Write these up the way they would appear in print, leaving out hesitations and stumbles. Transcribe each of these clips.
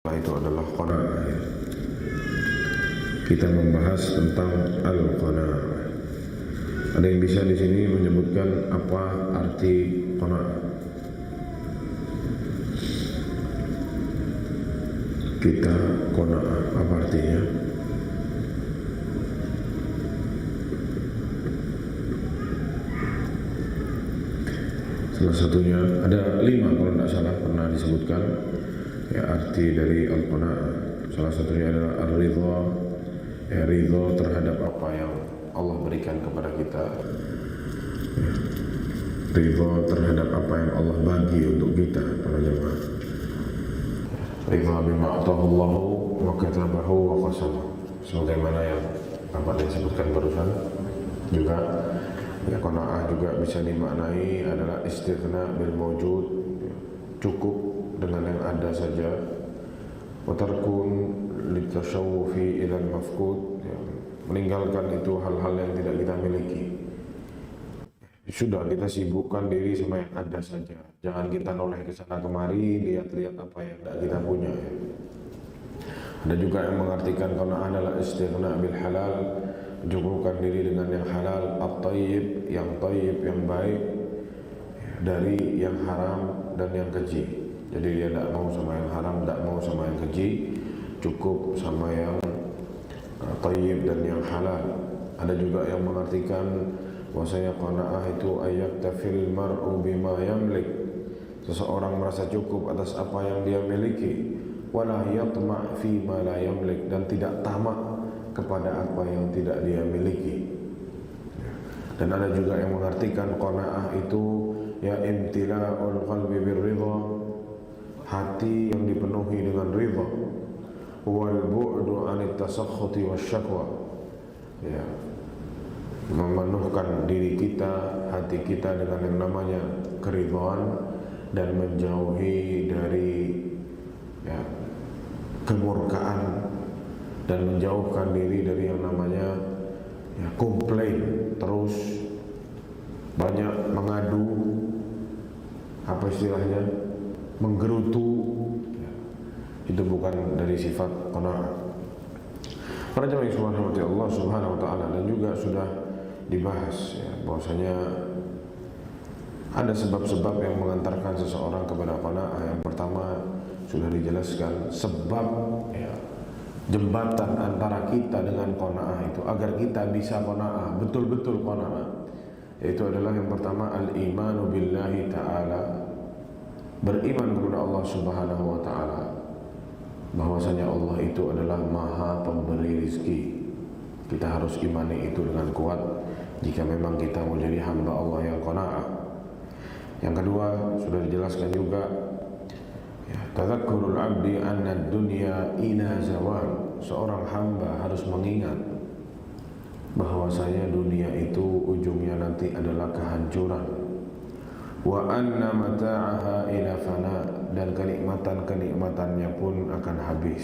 Itu adalah qanaah. Kita membahas tentang al-qanaah. Ada yang bisa di sini menyebutkan apa arti qanaah? Kita qanaah, apa artinya? Salah satunya ada 5 kalau tidak salah pernah disebutkan. Ya, arti dari al-qanaah salah satunya adalah ar-ridha, ya, ridha terhadap apa yang Allah berikan kepada kita, ya, ridha terhadap apa yang Allah bagi untuk kita para jemaah. Ridha bima atahullahu wa katabahu wa qasama, sebagaimana yang dapat disebutkan barusan. Juga ya, qanaah juga bisa dimaknai adalah istighna bil mawjud, ya, cukup dengan yang ada saja, wa tarkun litashawufi ila al-mafqud, ya, meninggalkan itu hal-hal yang tidak kita miliki. Sudah, kita sibukkan diri sama yang ada saja, jangan kita noleh ke sana kemari lihat-lihat apa yang tidak kita punya, ya. Ada juga yang mengartikan qanaah adalah istighna bil halal, mencukupkan diri dengan yang halal, at-tayyib, yang baik, ya, dari yang haram dan yang keji. Jadi dia tidak mau sama yang haram, tidak mau sama yang keji, cukup sama yang tayyib dan yang halal. Ada juga yang mengartikan bahwasanya qanaah itu ayaktafil mar'u bima yamlik, seseorang merasa cukup atas apa yang dia miliki, wala yatma' fi ma la yamlik, dan tidak tamak kepada apa yang tidak dia miliki. Dan ada juga yang mengartikan qanaah itu ya imtila'ul qalbi birridha, hati yang dipenuhi dengan ridha, wal bu'du 'anit tasakhuti wasyakwa, ya, memenuhkan diri kita, hati kita dengan yang namanya keridhaan dan menjauhi dari, ya, kemurkaan, dan menjauhkan diri dari yang namanya, ya, komplain, terus banyak mengadu, apa istilahnya, menggerutu, ya, itu bukan dari sifat qanaah. Para jemaah yang dirahmati Allah Subhanahu wa taala, dan juga sudah dibahas, ya, bahwasanya ada sebab-sebab yang mengantarkan seseorang kepada qanaah. Yang pertama sudah dijelaskan sebab, ya, jembatan antara kita dengan qanaah itu, agar kita bisa qanaah, betul-betul qanaah, yaitu adalah yang pertama al-imanu billahi ta'ala, beriman kepada Allah Subhanahu wa taala, bahwasanya Allah itu adalah Maha Pemberi rizki. Kita harus imani itu dengan kuat jika memang kita mau jadi hamba Allah yang qanaah. Yang kedua sudah dijelaskan juga, ya, tadzakkurul abdi anna dunya ila zawal, seorang hamba harus mengingat bahwasanya dunia itu ujungnya nanti adalah kehancuran. Wa anna mata'aha ila fana, dan kenikmatan-kenikmatannya pun akan habis.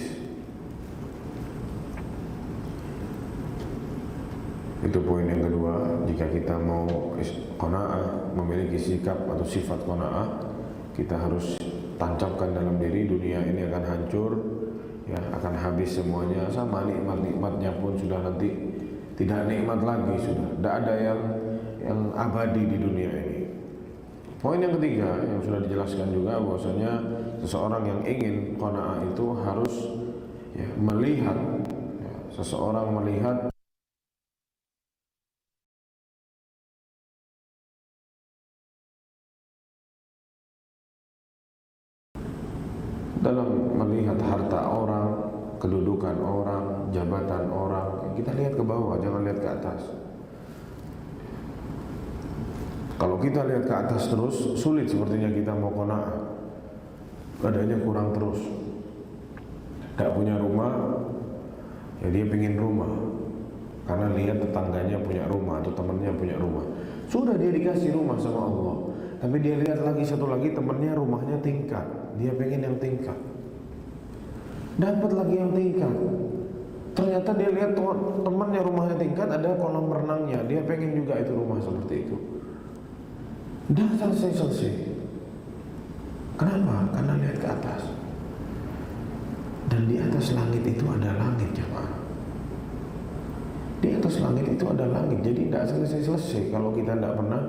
Itu poin yang kedua. Jika kita mau qanaah, memiliki sikap atau sifat qanaah, kita harus tancapkan dalam diri, dunia ini akan hancur, ya, akan habis semuanya, sama nikmat-nikmatnya pun sudah nanti tidak nikmat lagi, sudah tidak ada yang abadi di dunia ini. Poin yang ketiga yang sudah dijelaskan juga, bahwasanya seseorang yang ingin qanaah itu harus, ya, melihat, ya, seseorang melihat dalam melihat harta orang, kedudukan orang, jabatan orang, kita lihat ke bawah, jangan lihat ke atas. Kalau kita lihat ke atas terus, sulit sepertinya kita mau qanaah. Keadaannya kurang terus. Gak punya rumah, ya dia pengen rumah, karena lihat tetangganya punya rumah atau temannya punya rumah. Sudah, dia dikasih rumah sama Allah, tapi dia lihat lagi satu lagi, temannya rumahnya tingkat, dia pengen yang tingkat. Dapat lagi yang tingkat, ternyata dia lihat temannya rumahnya tingkat, ada kolam renangnya, dia pengen juga itu rumah seperti itu. Dah selesai. Kenapa? Karena lihat ke atas. Dan di atas langit itu ada langit, jemaah. Di atas langit itu ada langit. Jadi tidak selesai-selesai kalau kita tidak pernah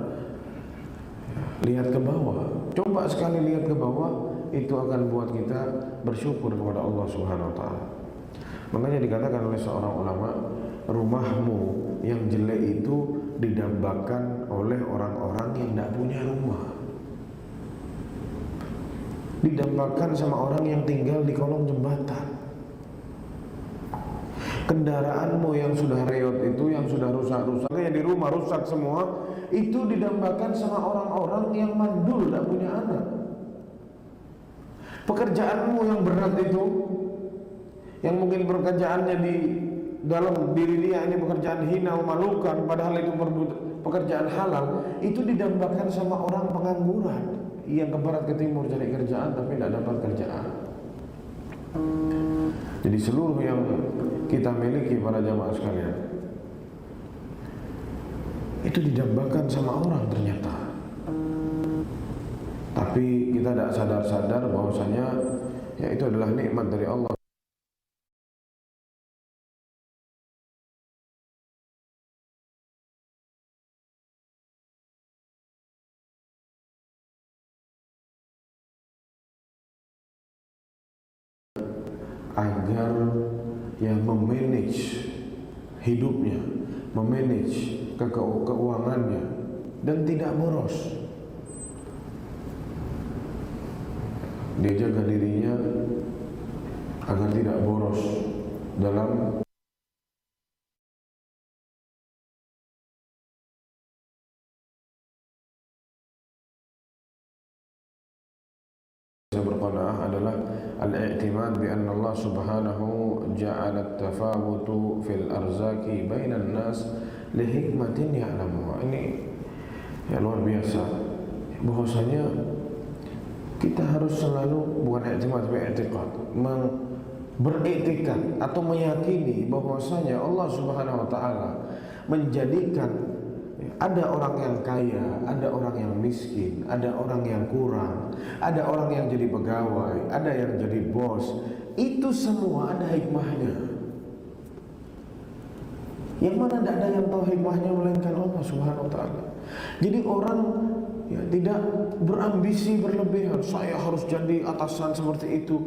lihat ke bawah. Coba sekali lihat ke bawah, itu akan buat kita bersyukur kepada Allah Subhanahu wa taala. Makanya dikatakan oleh seorang ulama, rumahmu yang jelek itu didambakan oleh orang-orang yang tidak punya rumah. Didambakan sama orang yang tinggal di kolong jembatan. Kendaraanmu yang sudah reot itu, yang sudah rusak-rusak, yang di rumah rusak semua, itu didambakan sama orang-orang yang mandul, tidak punya anak. Pekerjaanmu yang berat itu, yang mungkin pekerjaannya di dalam diri dia ini pekerjaan hina, memalukan, padahal itu pekerjaan halal, itu didambakan sama orang pengangguran yang ke barat ke timur cari kerjaan tapi tidak dapat kerjaan. Jadi seluruh yang kita miliki para jamaah sekalian itu didambakan sama orang ternyata. Tapi kita tidak sadar-sadar bahwasanya ya itu adalah nikmat dari Allah. Agar yang memanage hidupnya, memanage keuangannya dan tidak boros. Dia jaga dirinya agar tidak boros dalam berqanaah adalah al-i'timad bi anna Allah subhanahu ja'ala at-tafawutu fil arzaki bainan nas li hikmatin ya'lamuha. Ini ya luar biasa, bahwasanya kita harus selalu bukan i'timad tapi i'tiqad, beriktikad atau meyakini bahwasanya Allah subhanahu wa ta'ala menjadikan ada orang yang kaya, ada orang yang miskin, ada orang yang kurang, ada orang yang jadi pegawai, ada yang jadi bos. Itu semua ada hikmahnya. Yang mana tidak ada yang tahu hikmahnya melainkan Allah Subhanahu wa taala. Jadi orang ya tidak berambisi berlebihan, saya harus jadi atasan seperti itu.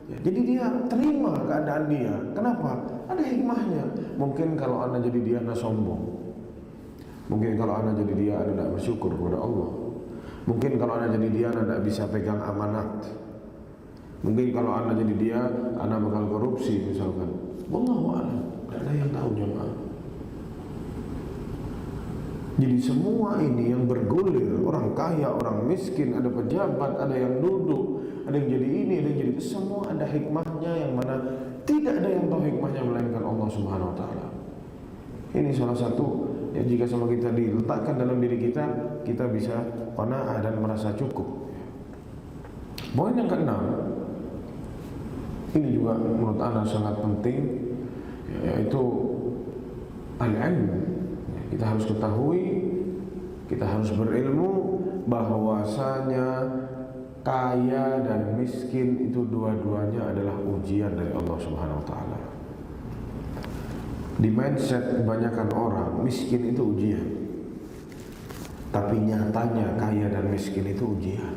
Ya, jadi dia terima keadaan dia. Kenapa? Ada hikmahnya. Mungkin kalau Anda jadi dia, Anda sombong. Mungkin kalau Anda jadi dia, Anda tidak bersyukur kepada Allah. Mungkin kalau Anda jadi dia, Anda tidak bisa pegang amanat. Mungkin kalau Anda jadi dia, Anda bakal korupsi misalkan. Wallahu a'lam. Tidak ada yang tahu jemaah. Jadi semua ini yang bergulir, orang kaya, orang miskin, ada pejabat, ada yang duduk, ada yang jadi ini, ada yang jadi itu, semua ada hikmahnya yang mana tidak ada yang tahu hikmahnya melainkan Allah Subhanahu wa taala. Ini salah satu ya, jika sama kita diletakkan dalam diri kita, kita bisa qanaah dan merasa cukup. Poin yang keenam, ini juga menurut Anda sangat penting, yaitu al-ilm. Kita harus ketahui, kita harus berilmu bahwasanya kaya dan miskin itu dua-duanya adalah ujian dari Allah Subhanahu wa taala. Di mindset kebanyakan orang, miskin itu ujian. Tapi nyatanya kaya dan miskin itu ujian.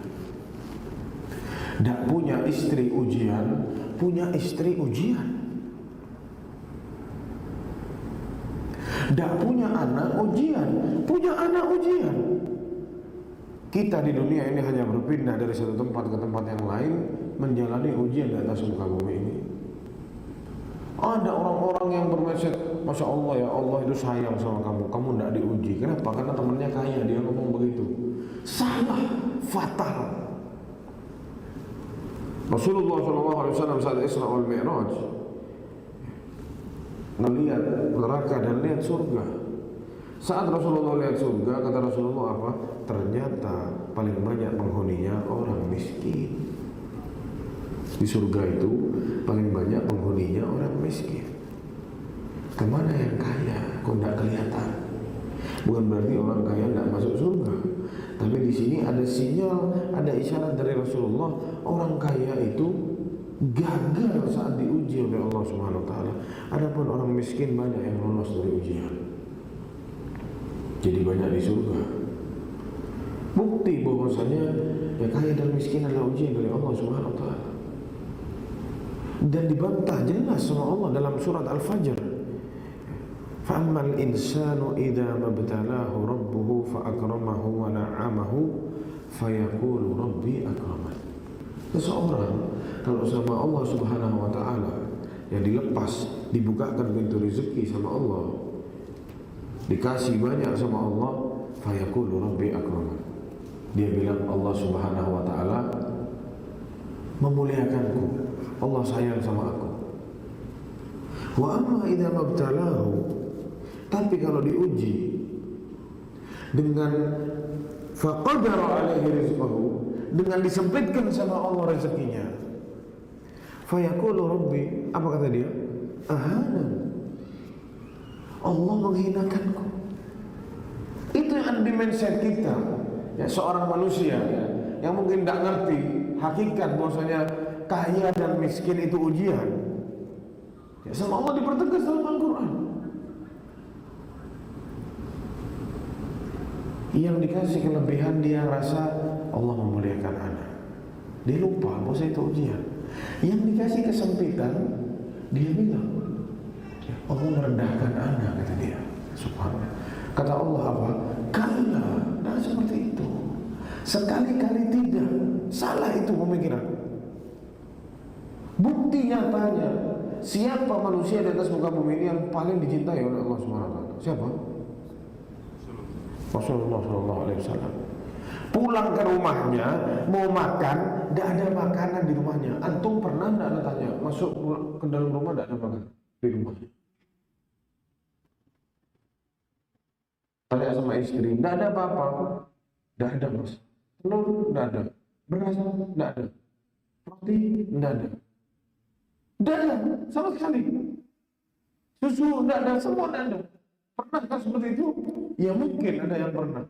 Tidak punya istri ujian, punya istri ujian. Tidak punya anak ujian, punya anak ujian. Kita di dunia ini hanya berpindah dari satu tempat ke tempat yang lain, menjalani ujian di atas muka bumi ini. Ada orang-orang yang bermindset, Masya Allah ya Allah itu sayang sama kamu, kamu tidak diuji. Kenapa? Karena temannya kaya, dia ngomong begitu. Salah, fatal. Rasulullah SAW saat Isra wal Mi'raj melihat neraka dan lihat surga. Saat Rasulullah lihat surga, kata Rasulullah apa? Ternyata paling banyak penghuninya orang miskin. Di surga itu paling banyak penghuninya orang miskin. Kemana yang kaya? Kok tidak kelihatan? Bukan berarti orang kaya tidak masuk surga. Tapi di sini ada sinyal, ada isyarat dari Rasulullah, orang kaya itu gagal saat diuji oleh Allah Subhanahu wa taala. Adapun orang miskin banyak yang lolos dari ujian. Jadi banyak di surga. Bukti bahwasanya ya kaya dan miskin adalah ujian dari Allah Subhanahu wa taala. Dan dibantah jelas sama Allah dalam surat Al-Fajr. Fa'ammal insanu idza mabtalahu rabbuhu fa'akramahu wa na'amahu fayaqulu rabbi akraman. Seseorang kalau sama Allah Subhanahu wa taala yang dilepas, dibukakan pintu rezeki sama Allah, dikasih banyak sama Allah, fayaqulu rabbi akraman. Dia bilang Allah Subhanahu wa taala memuliakanku, Allah sayang sama aku. Wa amma idza mabtalahu, tapi kalau diuji dengan faqadara alaihi rizqahu, dengan disempitkan sama Allah rezekinya, fayaqulu rabbi, apa kata dia? Ahanan, Allah menghinakanku. Itu yang di mindset kita, ya, seorang manusia yang mungkin tidak ngerti hakikat bahwasanya kaya dan miskin itu ujian. Ya, sama Allah dipertegas dalam Al-Quran. Yang dikasih kelebihan dia rasa Allah memuliakan anak, dia lupa bahwa itu ujian. Yang dikasih kesempitan, dia bilang Allah merendahkan anak, kata dia. Subhanallah. Kata Allah apa? Kalla, tidak seperti itu. Sekali-kali tidak. Salah itu pemikiran. Bukti nyatanya, siapa manusia di atas muka bumi ini yang paling dicintai oleh Allah Subhanahu wa taala? Siapa? Rasulullah SAW. Pulang ke rumahnya mau makan, tidak ada makanan di rumahnya. Antum pernah tidak ada tanya masuk ke dalam rumah tidak ada makanan di rumahnya? Tanya sama istri, tidak ada apa-apa, tidak ada mas. Telur tidak ada, beras tidak ada, roti tidak ada, tidak ada sama sekali. Susu tidak ada, semua tidak ada. Pernahkah seperti itu? Ya mungkin ada yang pernah.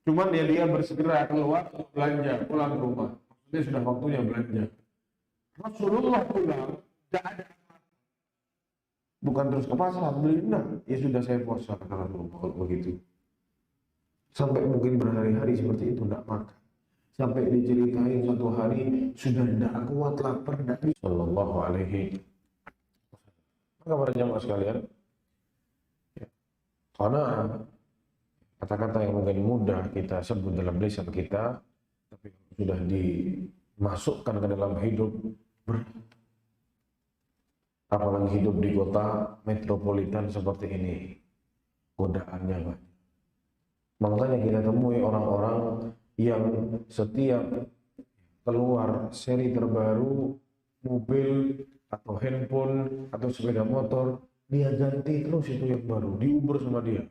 Cuman ya dia bersegera keluar belanja, pulang ke rumah. Dia sudah waktunya belanja. Rasulullah pulang, tidak ada. Bukan terus ke pasar beli, nah, ya sudah saya puasa karena Rasulullah begitu. Sampai mungkin berhari-hari seperti itu tidak makan. Sampai diceritain suatu hari sudah tidak kuat lapar, tidak bisa. Sallallahu alaihi wasallam. Maka para jamaah sekalian, karena kata-kata yang mungkin mudah kita sebut dalam lisan kita, tapi sudah dimasukkan ke dalam hidup berat. Apalagi hidup di kota metropolitan seperti ini, godaannya banyak. Makanya kita temui orang-orang yang setiap keluar seri terbaru mobil atau handphone atau sepeda motor, dia ganti terus itu yang baru, diuber sama dia.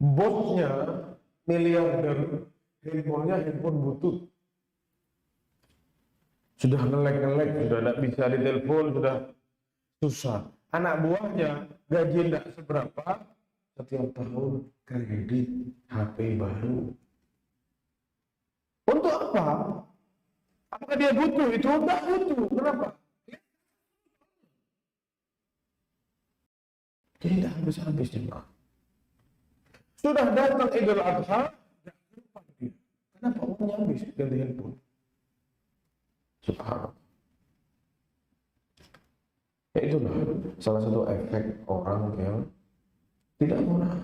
Bosnya miliarder, handphonenya handphone butut. Sudah ngelek-ngelek, sudah tidak bisa ditelepon, sudah susah. Anak buahnya gaji tidak seberapa, setiap tahun kredit HP baru. Untuk apa? Apakah dia butuh? Itu tidak butuh. Kenapa? Jadi tidak habis-habis jemaah. Sudah datang Idul Adha, tidak lupa dia. Kenapa uangnya habis ganti handphone? Subhanallah. Ya itulah salah satu efek orang yang tidak murah,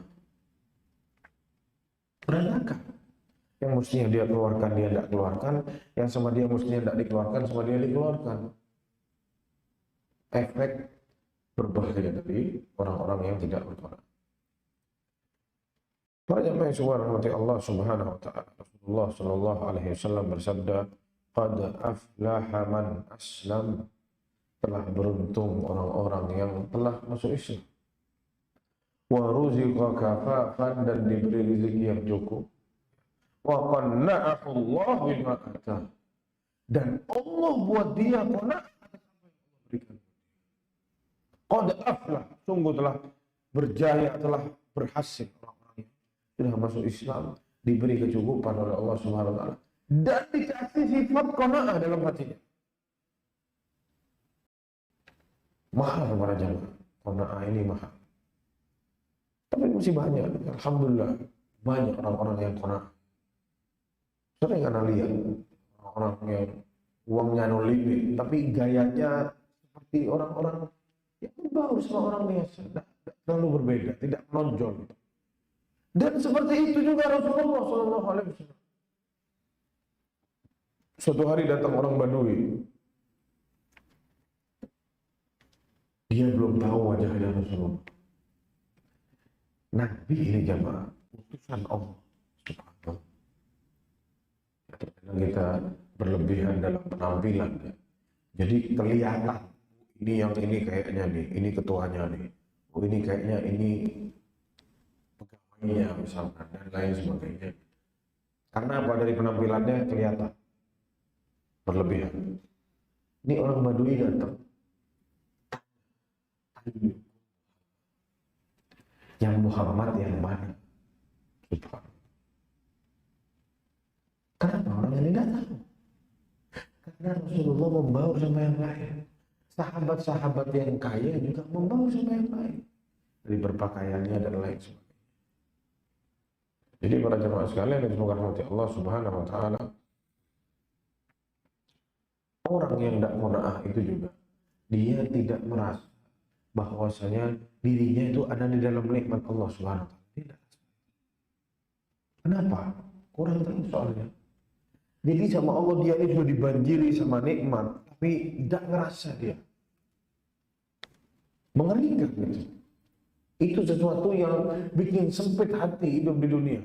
berantakan. Yang mestinya dia keluarkan dia tidak keluarkan, yang sama dia mestinya tidak dikeluarkan sama dia dikeluarkan. Efek berbahaya dari orang-orang yang tidak bertobat. Para jemaah yang dirahmati Allah Subhanahu wa taala, Rasulullah sallallahu alaihi wasallam bersabda, "Qad aflaha man aslam." Telah beruntung orang-orang yang telah masuk Islam. Wa ruziqa kafafan, dan diberi rezeki yang cukup. Wa qanna'ahu Allah bima atah, dan Allah buat dia qana' atas apa yang Allah berikan. Qad aflah, sungguh telah berjaya, telah berhasil orang-orang yang sudah masuk Islam, diberi kecukupan oleh Allah Subhanahu wa taala, dan dikasih sifat qanaah dalam hatinya. Mahal para jamaah, qanaah ini mahal. Tapi masih banyak, alhamdulillah, banyak orang-orang yang qanaah. Sering anak lihat orang yang uangnya no limit, tapi gayanya seperti orang-orang yang baru sama orang biasa, tidak terlalu berbeda, tidak menonjol. Dan seperti itu juga Rasulullah SAW. Suatu hari datang orang Badui. Dia belum tahu wajahnya Rasulullah. Nabi ini jamaah, utusan Allah. Subhanallah. Kadang kita berlebihan dalam penampilan. Ya. Jadi kelihatan, ini kayaknya nih, ini ketuanya nih. Oh ini kayaknya ini pegawainya misalkan, dan lain sebagainya. Karena apa? Dari penampilannya kelihatan berlebihan. Ini orang Badui datang. Yang Muhammad yang mana? Kenapa orang yang tidak tahu? Karena Rasulullah membawa sama yang lain. Sahabat-sahabat yang kaya juga membawa sama yang lain. Dari berpakaiannya dan lain sebagainya. Jadi para jemaah sekalian yang semoga rahmati Allah Subhanahu wa taala, orang yang tidak qanaah itu juga dia tidak merasa bahwasanya dirinya itu ada di dalam nikmat Allah Subhanahu wa taala. Tidak. Kenapa? Kurang tahu soalnya. Jadi sama Allah dia ini sudah dibanjiri sama nikmat, tapi tidak ngerasa dia. Mengerikan gitu. Itu sesuatu yang bikin sempit hati hidup di dunia.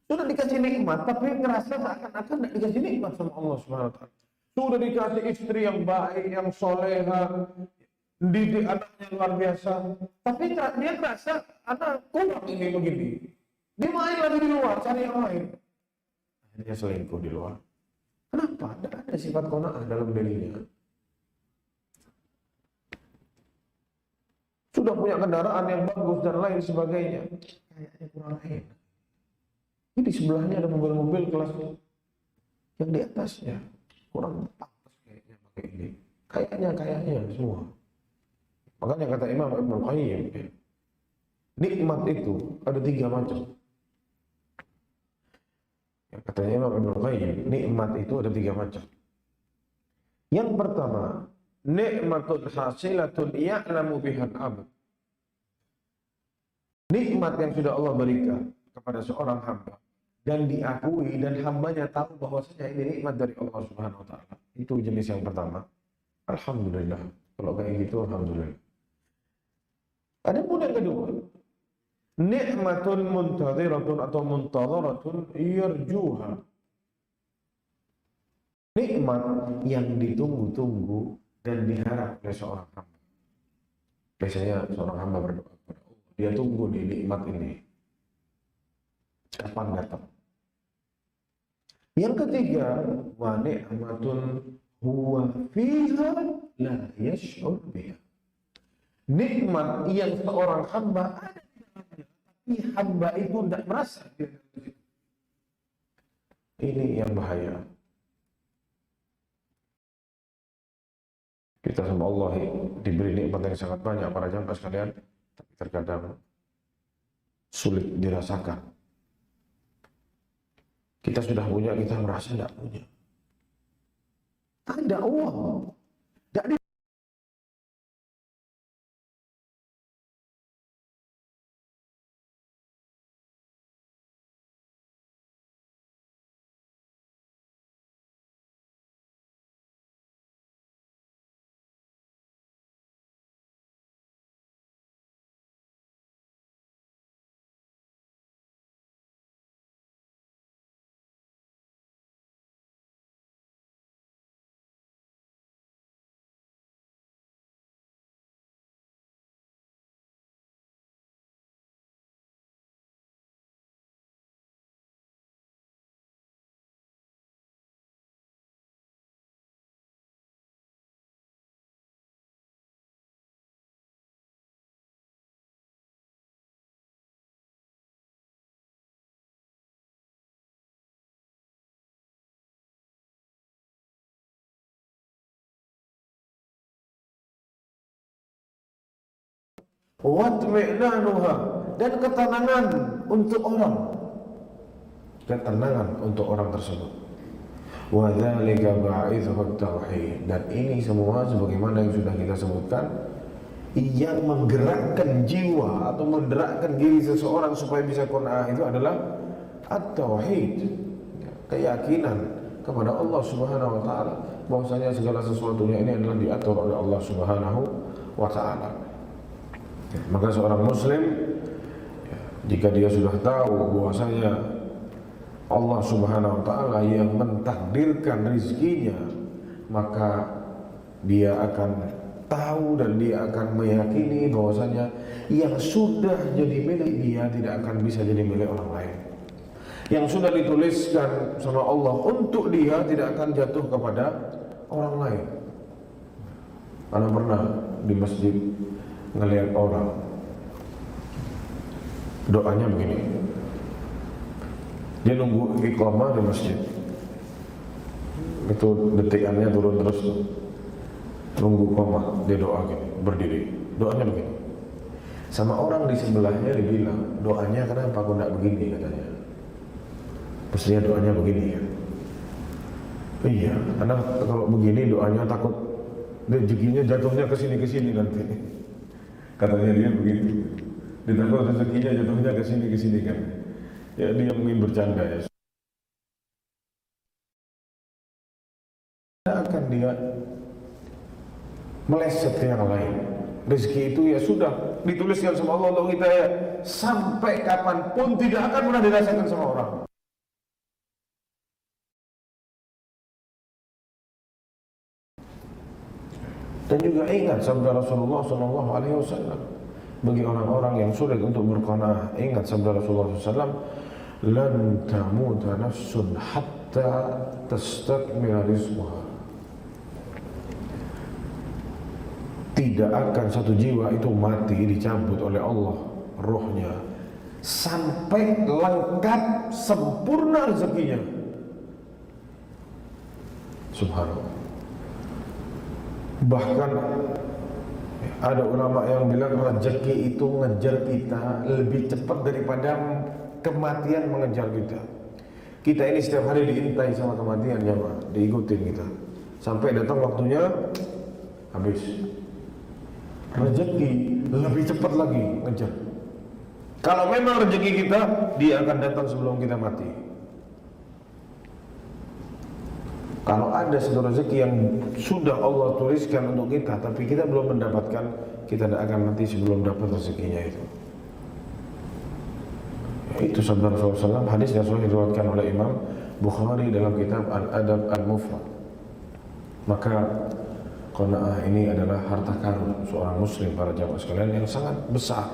Sudah dikasih nikmat, tapi ngerasa seakan-akan tidak dikasih nikmat sama Allah Subhanahu wa taala. Sudah dikasih istri yang baik, yang soleha, didik anaknya luar biasa, tapi dia ngerasa anak kurang ini begini. Dia main lagi di luar, cari yang lain. Akhirnya selingkuh di luar. Kenapa? Tidak ada sifat qanaah dalam dirinya. Sudah punya kendaraan yang bagus dan lain sebagainya, kayaknya kurang enak. Ini di sebelahnya ada mobil-mobil kelas yang di atasnya kurang pantas kayaknya pakai ini. Kayaknya semua. Makanya kata Imam Ibnu Qayyim, nikmat itu ada 3 macam. Katanya Imam Ibnu Qayyim, nikmat itu ada 3 macam. Yang pertama, nikmatun hasilatun ya'lamu bihan abad. Nikmat yang sudah Allah berikan kepada seorang hamba dan diakui dan hambanya tahu bahwasanya ini nikmat dari Allah Subhanahu wa taala. Itu jenis yang pertama. Alhamdulillah. Kalau kayak gitu alhamdulillah. Ada pun yang kedua, nikmatun muntadhiratun atau muntadharatun yarjuha. Nikmat yang ditunggu-tunggu dan diharap oleh seorang hamba. Biasanya seorang hamba berdoa kepada Allah, dia tunggu nih nikmat ini kapan datang. Yang ketiga, wa ni'matun huwa fiha la yash'ur biha. Nikmat yang seorang hamba ada di dalamnya, tapi hamba itu tidak merasa. Ini yang bahaya. Kita sama Allah diberi nikmat yang sangat banyak para jamaah sekalian, tapi terkadang sulit dirasakan. Kita sudah punya, kita merasa tidak punya. Ada uang, tidak watmi'nanuha, dan ketenangan untuk orang. Ketenangan untuk orang tersebut. Wa dzalika ba'ithu tauhid, dan ini semua sebagaimana yang sudah kita sebutkan, yang menggerakkan jiwa atau menggerakkan diri seseorang supaya bisa qanaah itu adalah at-tauhid, keyakinan kepada Allah Subhanahu wa taala bahwasanya segala sesuatunya ini adalah diatur oleh Allah Subhanahu wa taala. Maka seorang muslim jika dia sudah tahu bahwasanya Allah Subhanahu wa taala yang mentakdirkan rezekinya, maka dia akan tahu dan dia akan meyakini bahwasanya yang sudah jadi milik dia tidak akan bisa jadi milik orang lain. Yang sudah dituliskan sama Allah untuk dia tidak akan jatuh kepada orang lain. Ana pernah di masjid ngelihat orang doanya begini. Dia nunggu iqamah di masjid. Itu detikannya turun terus tuh. Nunggu iqamah, dia doa gini, berdiri. Doanya begini. Sama orang di sebelahnya dibilang, doanya kenapa kok enggak begini katanya. Pastinya doanya begini ya. Iya, karena kalau begini doanya takut rezekinya jatuhnya ke sini nanti. Katanya dia begitu. Dia takut rezekinya jatuhnya ke sini kan. Ya dia mungkin bercanda ya. Akan dia meleset ke yang lain. Rezeki itu ya sudah dituliskan sama Allah untuk kita ya, sampai kapanpun tidak akan pernah dirasakan sama orang. Dan juga ingat sabda Rasulullah SAW bagi orang-orang yang sulit untuk berqanaah. Ingat sabda Rasulullah SAW, lan tamuta nafsun hatta tastakmila rizqaha. Tidak akan satu jiwa itu mati, dicabut oleh Allah rohnya sampai lengkap sempurna rezekinya. Subhanallah. Bahkan ada ulama yang bilang rezeki itu ngejar kita lebih cepat daripada kematian mengejar kita. Kita ini setiap hari diintai sama kematian, ya Pak, diikutin kita. Sampai datang waktunya habis. Rezeki lebih cepat lagi ngejar. Kalau memang rezeki kita, dia akan datang sebelum kita mati. Kalau ada satu rezeki yang sudah Allah tuliskan untuk kita, tapi kita belum mendapatkan, kita tidak akan mati sebelum dapat rezekinya itu. Itu sabda Rasulullah SAW, hadis yang sahih diriwayatkan oleh Imam Bukhari dalam kitab Al-Adab Al-Mufrad. Maka qanaah ini adalah harta karun seorang muslim, para jamaah sekalian, yang sangat besar.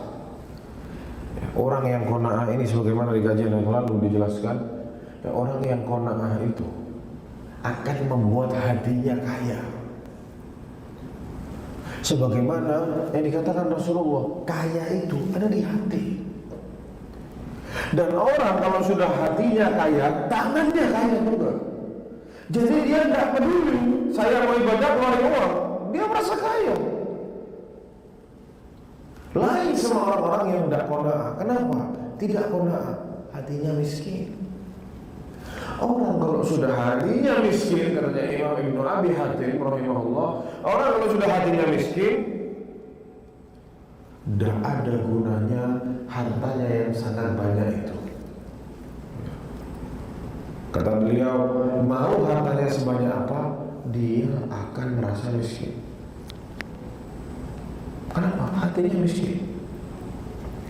Orang yang qanaah ini sebagaimana di kajian yang lalu dijelaskan, orang yang qanaah itu akan membuat hatinya kaya. Sebagaimana yang dikatakan Rasulullah, kaya itu ada di hati. Dan orang kalau sudah hatinya kaya, tangannya kaya juga. Jadi dia tidak peduli saya mau ibadah keluarin uang, dia merasa kaya. Lain sama orang-orang yang tidak qanaah. Kenapa? Tidak qanaah, hatinya miskin. Orang kalau sudah hatinya miskin, katanya Imam Ibnu Abi Hatim rahimahullah, orang kalau sudah hatinya miskin, tidak ada gunanya hartanya yang sangat banyak itu. Kata beliau, mau hartanya sebanyak apa, dia akan merasa miskin. Kenapa? Hatinya miskin.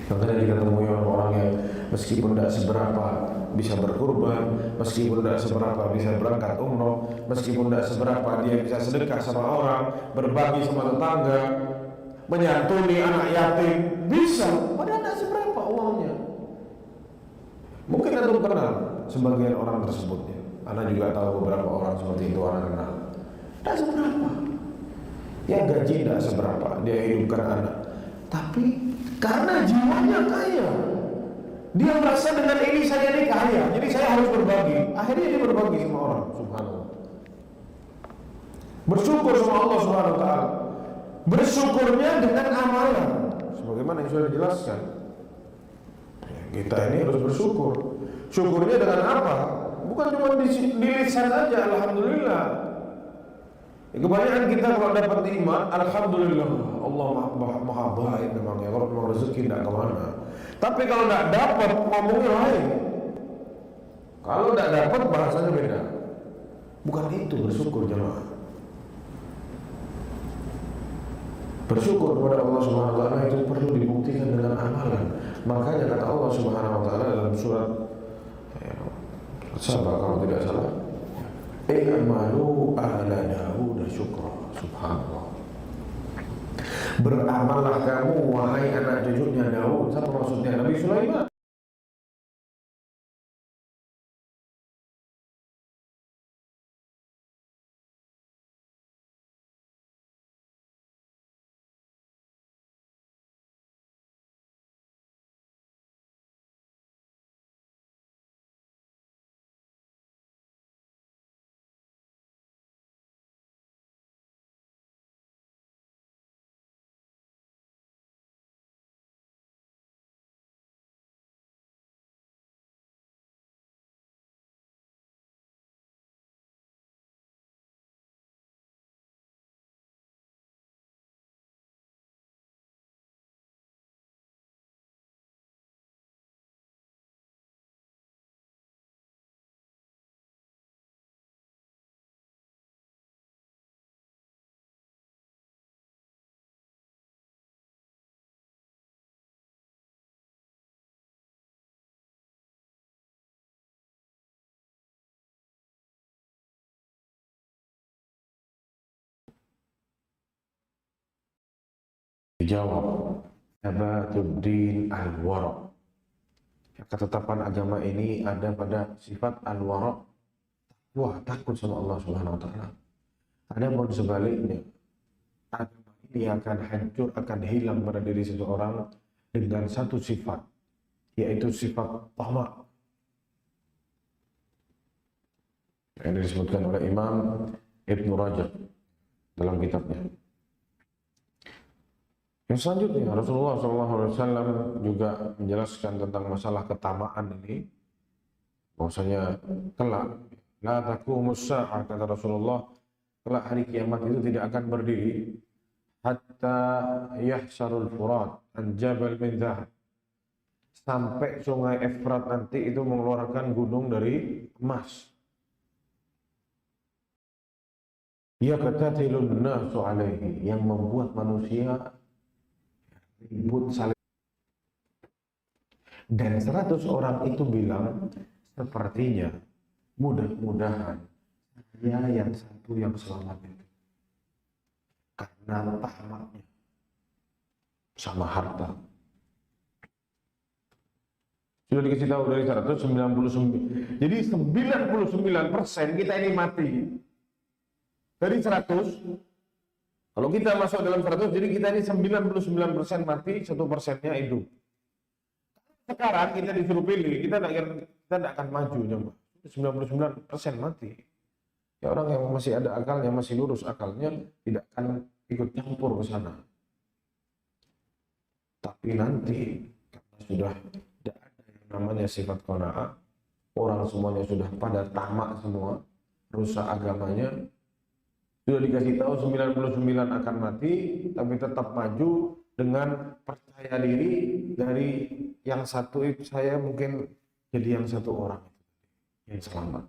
Makanya kita temui orang-orang yang meskipun tidak seberapa bisa berkurban, meskipun tidak seberapa bisa berangkat umroh, meskipun tidak seberapa dia bisa sedekah sama orang, berbagi sama tetangga, menyantuni anak yatim, bisa, padahal tidak seberapa uangnya. Mungkin Anda kenal sebagian orang tersebutnya. Anda juga tahu beberapa orang seperti itu, Anda kenal. Tidak seberapa. Yang gaji tidak seberapa, dia hidupkan anak. Tapi karena jiwanya kaya, dia merasa dengan ini saya ini kaya, jadi saya harus berbagi. Akhirnya dia berbagi sama orang. Subhanallah. Bersyukur sama Allah Subhanahu wa taala. Bersyukurnya dengan amalan. sebagaimana yang sudah dijelaskan. Kita ini harus bersyukur. Syukurnya dengan apa? Bukan cuma di lisan saja, alhamdulillah. Kebanyakan kita kalau dapat nikmat, alhamdulillah, Allah maha baik memang ya. Kalau memang rezeki tidak kemana. Tapi kalau tidak dapat, ngomongnya lain. Kalau tidak dapat, bahasanya beda. Bukan itu bersyukur jemaah. Bersyukur kepada Allah Subhanahu wa taala itu perlu dibuktikan dengan amalan. Makanya kata Allah Subhanahu wa taala dalam surat Sabah kalau tidak salah, "I'malu ala Daud syukra." Subhanallah. Beramallah kamu wahai anak cucunya Daud. Apa maksudnya? Nabi Sulaiman. Dijawab, Abatuddin al-wara'. Ketetapan agama ini ada pada sifat al-wara', wah takut sama Allah Subhanahu wa taala. Adapun sebaliknya, agama ini akan hancur, akan hilang pada diri seseorang dengan satu sifat, yaitu sifat tamak. Ini disebutkan oleh Imam Ibnu Rajab dalam kitabnya. Yang selanjutnya, Rasulullah SAW juga menjelaskan tentang masalah ketamaan ini, bahwasanya kelak la taqumus sa'ah, kata Rasulullah, kelak hari kiamat itu tidak akan berdiri hatta yahsarul furat an jabal min dhahab, sampai sungai Efrat nanti itu mengeluarkan gunung dari emas. Ya katatilun nasu alaihi, yang membuat manusia ribut saling. Dan 100 orang itu bilang, sepertinya mudah-mudahan saya yang satu yang selamat itu, karena tamaknya sama harta. Sudah dikasih tahu dari 199. Jadi 99% kita ini mati. Dari 100, kalau kita masuk dalam 100, jadi kita ini 99% mati, 1%-nya hidup. Sekarang kita disuruh pilih, kita tidak akan maju, coba. 99% mati. Ya orang yang masih ada akalnya, masih lurus akalnya, tidak akan ikut campur ke sana. Tapi nanti, karena sudah tidak ada yang namanya sifat qanaah, orang semuanya sudah pada tamak semua, rusak agamanya. Sudah dikasih tahu 99 akan mati, tapi tetap maju dengan percaya diri dari yang satu itu, saya mungkin jadi yang satu orang itu yang selamat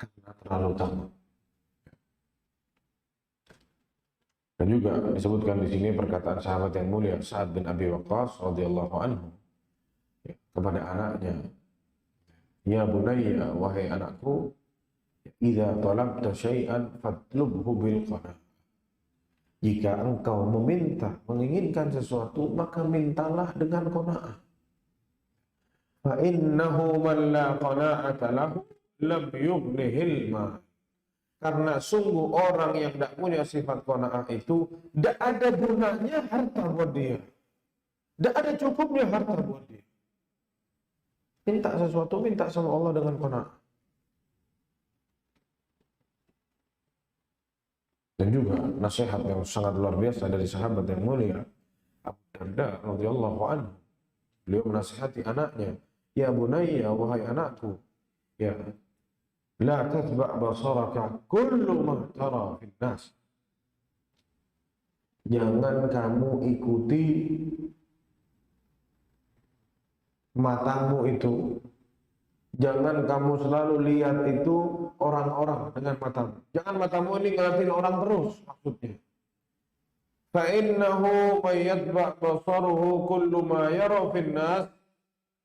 karena terlalu tamak. Dan juga disebutkan di sini perkataan sahabat yang mulia Sa'ad bin Abi Waqqas radhiyallahu anhu kepada anaknya, ya bunayya, wahai anakku, idza talabta syai'an fatlubhu bil qanaah. Jika engkau menginginkan sesuatu, maka mintalah dengan qanaah. Fa innahu man la qanaa'ata lahu lam yughnihil mal. Karena sungguh orang yang tidak punya sifat qanaah itu, tidak ada gunanya harta buat dia. Tidak ada cukupnya harta buat dia. Minta sesuatu, minta sama Allah dengan qanaah. Dan juga nasihat yang sangat luar biasa dari sahabat yang mulia Abu Darda radhiyallahu anhu. Beliau menasihati anaknya, "Ya bunayya, wahai anakku, ya, la tatba' basaraka kullu ma tara fil nas." Jangan kamu ikuti matamu itu. Jangan kamu selalu lihat itu orang-orang dengan matamu. Jangan matamu ini ngeliatin orang terus, maksudnya. فَإِنَّهُ مَنْ يَتْبَعْ بَصَرُهُ كُلُّ مَا يَرَى فِي النَّاسِ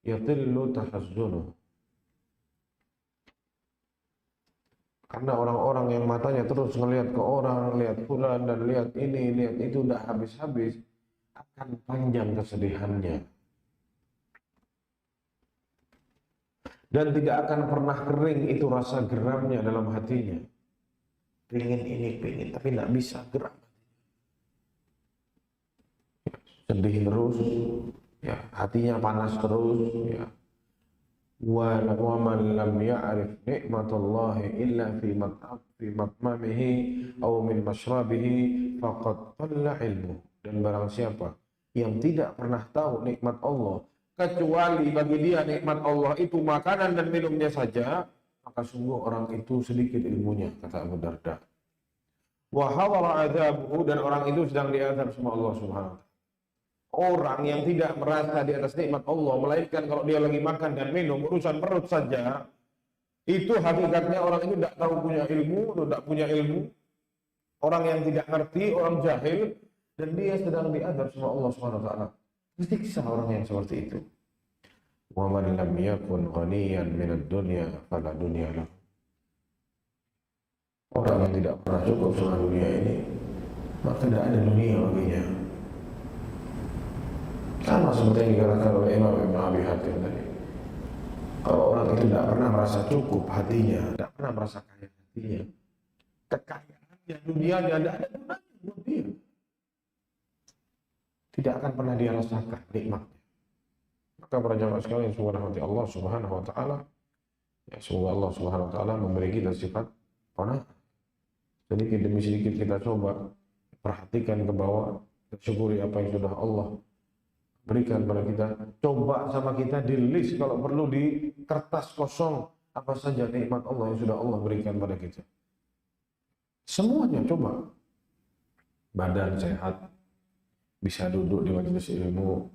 يَضِلُّ تَحَزُّنُهُ. Karena orang-orang yang matanya terus ngelihat ke orang, lihat fulan dan lihat ini, lihat itu, tidak habis-habis, akan panjang kesedihannya. Dan tidak akan pernah kering itu rasa geramnya dalam hatinya. Pengen ini, pengen, tapi tidak bisa, geram. Sedih terus, ya, hatinya panas terus, ya. Wa man lam ya'rif nikmatallahi illa fi matmamihi aw min mashrabihi faqad dhalla ilmu. Dan barang siapa yang tidak pernah tahu nikmat Allah kecuali bagi dia nikmat Allah itu makanan dan minumnya saja, maka sungguh orang itu sedikit ilmunya, kata Abu Darda. Wa hadara adzabuhu, dan orang itu sedang diazab sama Allah Subhanahu wa taala. Orang yang tidak merasa di atas nikmat Allah, melainkan kalau dia lagi makan dan minum, urusan perut saja, itu hakikatnya orang itu tidak tahu punya ilmu atau tidak punya ilmu. Orang yang tidak ngerti, orang jahil, dan dia sedang diazab sama Allah Subhanahu wa taala. Disiksa orang yang seperti itu. Wa man lam yakun ghaniyan minad dunya fala dunya lahu. Orang yang tidak pernah cukup sama dunia ini, maka tidak ada dunia baginya. Sama seperti yang dikatakan oleh Imam Ibn Abi Hatim tadi. Kalau orang itu tidak pernah merasa cukup hatinya, tidak pernah merasa kaya hatinya, kekayaannya, dunianya, tidak ada gunanya buat dia. Tidak akan pernah dia rasakan nikmatnya. Maka para jamaah sekalian, sungguh rahmati Allah Subhanahu wa taala. Ya, semoga Allah Subhanahu wa taala memberi kita sifat qanaah. Sedikit demi sedikit kita coba perhatikan ke bawah, syukuri apa yang sudah Allah berikan pada kita. Coba sama kita di list, kalau perlu di kertas kosong, apa saja nikmat Allah yang sudah Allah berikan pada kita. Semuanya coba. Badan sehat, bisa duduk di majelis ilmu,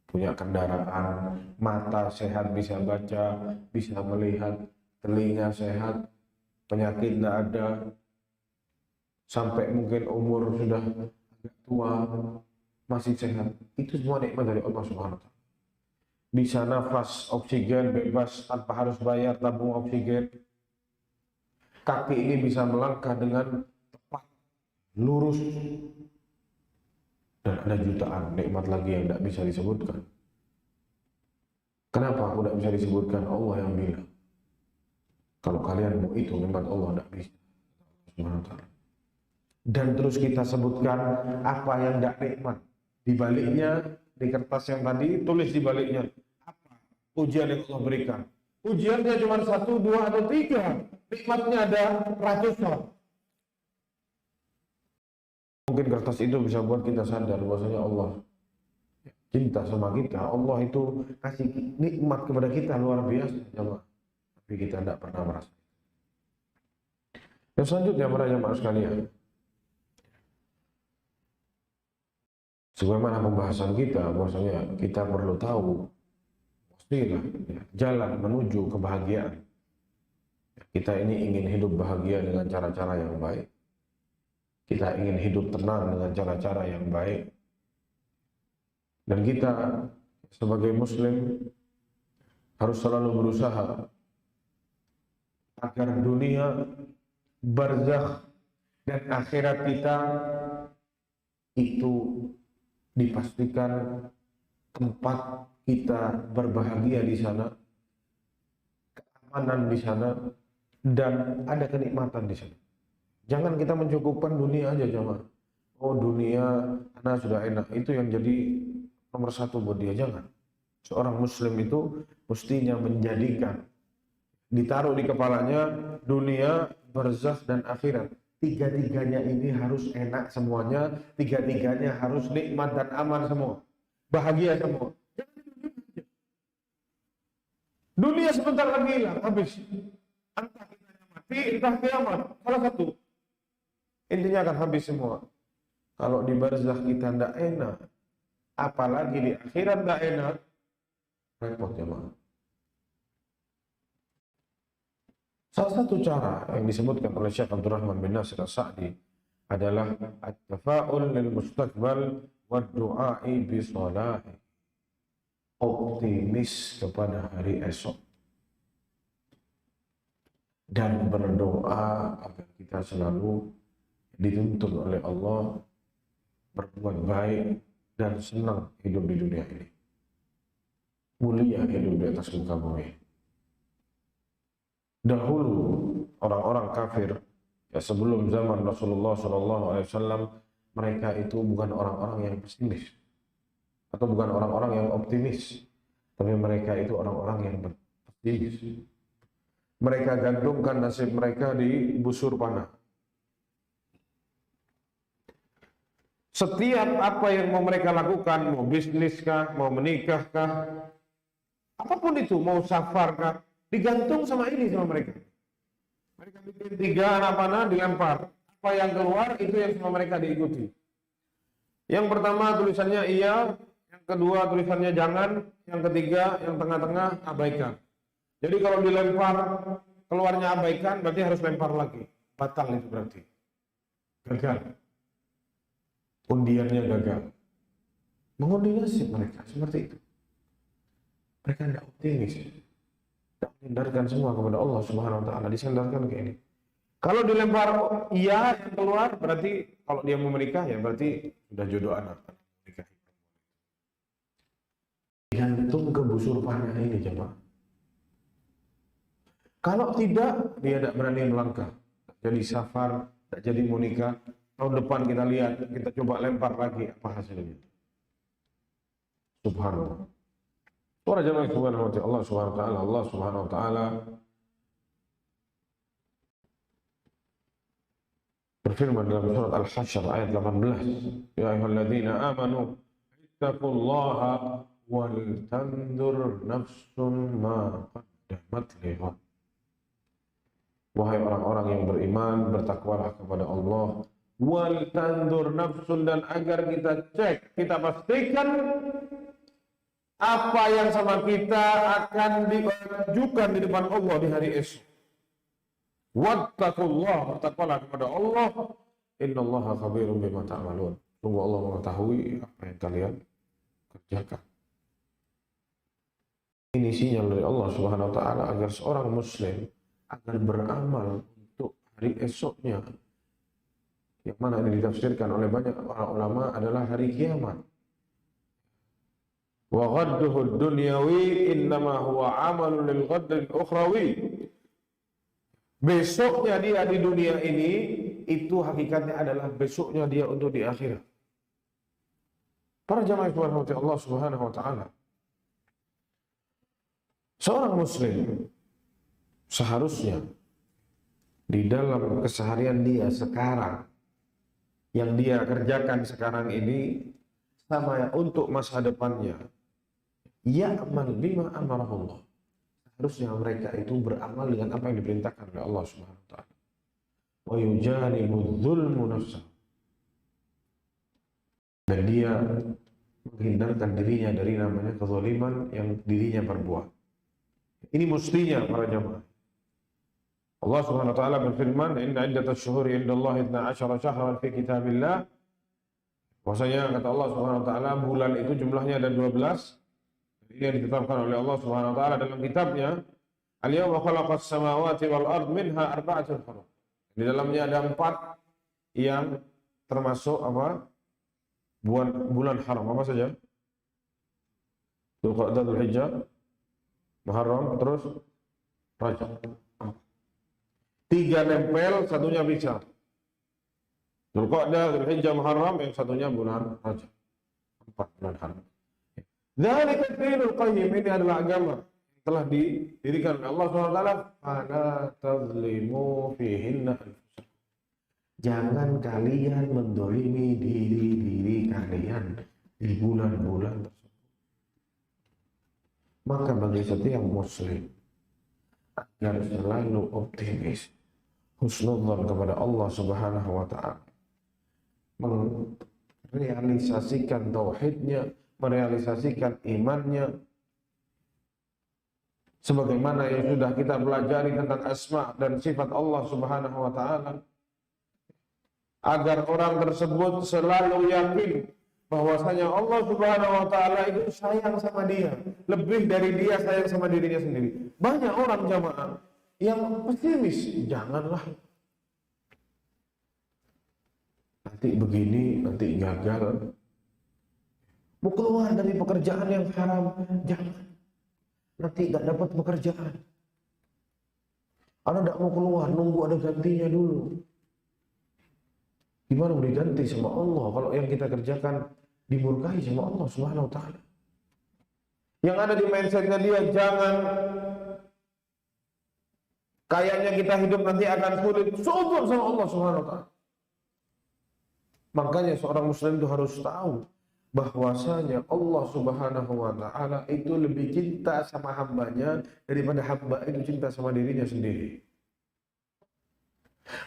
punya kendaraan, mata sehat, bisa baca, bisa melihat, telinga sehat, penyakit tidak ada, sampai mungkin umur sudah agak tua, masih sehat. Itu semua nikmat dari Allah Subhanahu wa taala. Bisa nafas oksigen bebas tanpa harus bayar tabung oksigen. Kaki ini bisa melangkah dengan tepat, lurus. Dan ada jutaan nikmat lagi yang tidak bisa disebutkan. Kenapa aku tidak bisa disebutkan? Allah yang bilang. Kalau kalian mau itu nikmat Allah, tidak bisa. Subhanahu wa taala. Dan terus kita sebutkan apa yang tidak nikmat. Di baliknya, di kertas yang tadi, tulis di baliknya apa ujian yang Allah berikan. Ujiannya cuma 1, 2, atau 3. Nikmatnya ada ratusan. Mungkin kertas itu bisa buat kita sadar bahwasanya Allah cinta sama kita. Allah itu kasih nikmat kepada kita luar biasa, jemaah. Tapi kita tidak pernah merasa. Yang selanjutnya, para jemaah sekalian, sebagaimana pembahasan kita, bahwasanya kita perlu tahu pastilah ya, jalan menuju kebahagiaan. Kita ini ingin hidup bahagia dengan cara-cara yang baik. Kita ingin hidup tenang dengan cara-cara yang baik. Dan kita sebagai muslim harus selalu berusaha agar dunia, barzakh, dan akhirat kita itu dipastikan tempat kita berbahagia di sana, keamanan di sana, dan ada kenikmatan di sana. Jangan kita mencukupkan dunia aja, jemaah. Oh, dunia, anak sudah enak, itu yang jadi nomor 1 buat dia. Jangan. Seorang muslim itu mestinya menjadikan, ditaruh di kepalanya dunia, barzakh, dan akhirat. Tiga-tiganya ini harus enak semuanya, tiga-tiganya harus nikmat dan aman semua. bahagia semua. Dunia sebentar lagi hilang, habis. Entah kita mati, entah kiamat. Salah satu. Intinya akan habis semua. Kalau di barzakh kita tidak enak, apalagi di akhirat tidak enak, repot jemaah. Salah satu cara yang disebutkan oleh Syekh Abdurrahman bin Nasir As-Sa'di adalah at-tafa'ul lil mustaqbal wa du'a'i bi salahi. Optimis kepada hari esok dan berdoa agar kita selalu dituntun oleh Allah berbuat baik dan senang hidup di dunia ini, mulia hidup di atas muka bumi. Dahulu orang-orang kafir, ya sebelum zaman Rasulullah SAW, mereka itu bukan orang-orang yang pesimis atau bukan orang-orang yang optimis, tapi mereka itu orang-orang yang pesimis. Mereka gantungkan nasib mereka di busur panah. Setiap apa yang mau mereka lakukan, mau bisnis kah, mau menikah kah, apapun itu, mau safar kah, digantung sama ini sama mereka. Mereka bikin 3 anak panah dilempar. Apa yang keluar itu yang sama mereka diikuti. Yang pertama tulisannya iya, yang kedua tulisannya jangan, yang ketiga, yang tengah-tengah abaikan. Jadi kalau dilempar keluarnya abaikan, berarti harus lempar lagi. Batal itu berarti. Gagal. Undiannya gagal. Mengundi nasib mereka seperti itu. Mereka tidak optimis. Tidak menyandarkan semua kepada Allah Subhanahu wa taala, disandarkan ke ini. Kalau dilempar iya yang keluar, berarti kalau dia mau menikah ya berarti sudah jodoh anak menikah. Gantung ke busur panah ini jemaah. Kalau tidak, dia tidak berani melangkah. Jadi safar, tidak jadi mau nikah. Tahun depan kita lihat, kita coba lempar lagi apa hasilnya. Subhanallah. Para jemaah subhanahu wa ta'ala, Allah subhanahu wa ta'ala berfirman dalam surat Al-Hasyr ayat 18, ya ayyuhalladzina amanu ittaqullaha wal tanzur nafsun ma qaddamat lighad. Wahai orang-orang yang beriman, bertakwalah kepada Allah. Wal tanzur nafsun, dan agar kita cek, kita pastikan apa yang sama kita akan diajukan di depan Allah di hari esok. Wattaqullah, bertakwalah kepada Allah. Innallaha khabirun bima ta'malun. Sungguh Allah mengetahui apa yang kalian kerjakan. Ini sinyal dari Allah Subhanahu wa taala agar seorang muslim agar beramal untuk hari esoknya. Yang mana ini ditafsirkan oleh banyak para ulama adalah hari kiamat. Wa ghadduhu dunyawi innama huwa amalun lil ghaddil ukhrawi. Besoknya dia di dunia ini itu hakikatnya adalah besoknya dia untuk di akhirat. Para jamaah yang Allah Subhanahu wa taala. Seorang muslim seharusnya di dalam keseharian dia sekarang yang dia kerjakan sekarang ini sama untuk masa depannya. Ya'mal bima amarahullah. Harusnya mereka itu beramal dengan apa yang diperintahkan oleh Allah Subhanahu wa taala. Wa yujanibu dzulmu nafsah. Dan dia menghindarkan dirinya dari namanya kezaliman yang dirinya perbuat. Ini mestinya para jamaah. Allah Subhanahu wa taala berfirman, "Inna iddatash syuhuri 'indallahi 12 syahran fi kitabillah." Bahwasanya kata Allah Subhanahu wa taala bulan itu jumlahnya ada 12. Ini yang ditetapkan oleh Allah Subhanahu wa taala dalam kitabnya. Al-yawma khalaqas samawati wal ard minha arba'atun hurum. Di dalamnya ada 4 yang termasuk apa? Bulan haram. Apa saja? Dzulqa'dah, Dzulhijjah, Muharram, terus Rajab. 3 nempel, satunya bisa. Dzulqa'dah, Dzulhijjah, Muharram, yang satunya bulan Rajab. 4 bulan haram. Dzalika dinul qayyim, ini adalah agama yang telah didirikan oleh Allah Subhanahu wa taala. Fala tazlimu fihinna anfusakum. Jangan kalian mendolimi diri-diri kalian di bulan-bulan tersebut. Maka bagi setiap muslim agar selalu optimis, husnudzon kepada Allah Subhanahu wa taala, merealisasikan tauhidnya, merealisasikan imannya sebagaimana yang sudah kita pelajari tentang asma dan sifat Allah Subhanahu wa taala, agar orang tersebut selalu yakin bahwasanya Allah Subhanahu wa taala itu sayang sama dia, lebih dari dia sayang sama dirinya sendiri. Banyak orang jamaah yang pesimis, janganlah nanti begini, nanti gagal, mau keluar dari pekerjaan yang haram, jangan, nanti gak dapat pekerjaan, anak gak mau keluar, nunggu ada gantinya dulu. Gimana mau diganti sama Allah kalau yang kita kerjakan dimurkai sama Allah Subhanahu wa taala? Yang ada di mindsetnya dia, jangan kayaknya kita hidup nanti akan sulit, sumpah sama Allah Subhanahu wa taala. Makanya seorang muslim itu harus tahu bahwasanya Allah Subhanahu wa taala itu lebih cinta sama hambanya daripada hamba itu cinta sama dirinya sendiri.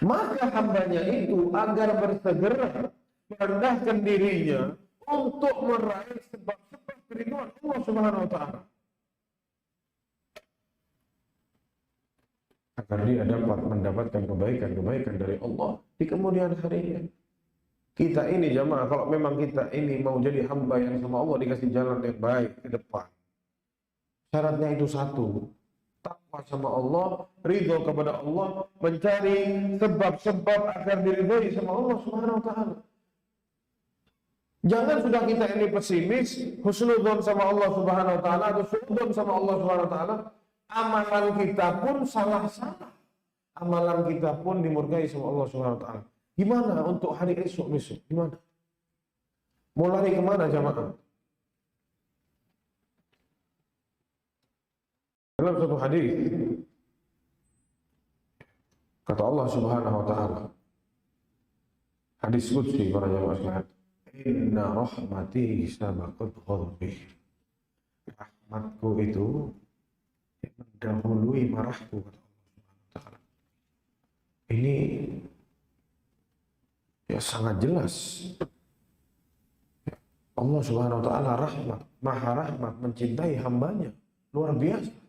Maka hambanya itu agar bersegera merendahkan dirinya untuk meraih sebab-sebab keridhaan Allah Subhanahu wa taala, agar dia dapat mendapatkan kebaikan-kebaikan dari Allah di kemudian harinya. Kita ini jamaah, kalau memang kita ini mau jadi hamba yang sama Allah, dikasih jalan yang baik ke depan, syaratnya itu satu, takwa sama Allah, ridho kepada Allah, mencari sebab-sebab agar diridhoi sama Allah Subhanahu wa taala. Jangan sudah kita ini pesimis, husnudzon sama Allah Subhanahu wa taala atau suudzon sama Allah Subhanahu wa taala, amalan kita pun salah-salah. Amalan kita pun dimurkai sama Allah Subhanahu wa taala. Gimana untuk hari esok besok? Gimana? Mau lari kemana jamaah? Dalam satu hadis kata Allah Subhanahu wa taala, hadis qudsi para jamaah sekalian, inna rahmati sabaqat ghadabi. Rahmatku itu mendahului marahku, kata Allah Subhanahu wa taala. Ini ya sangat jelas. Allah Subhanahu wa taala rahmat, maha rahmat, mencintai hambanya luar biasa.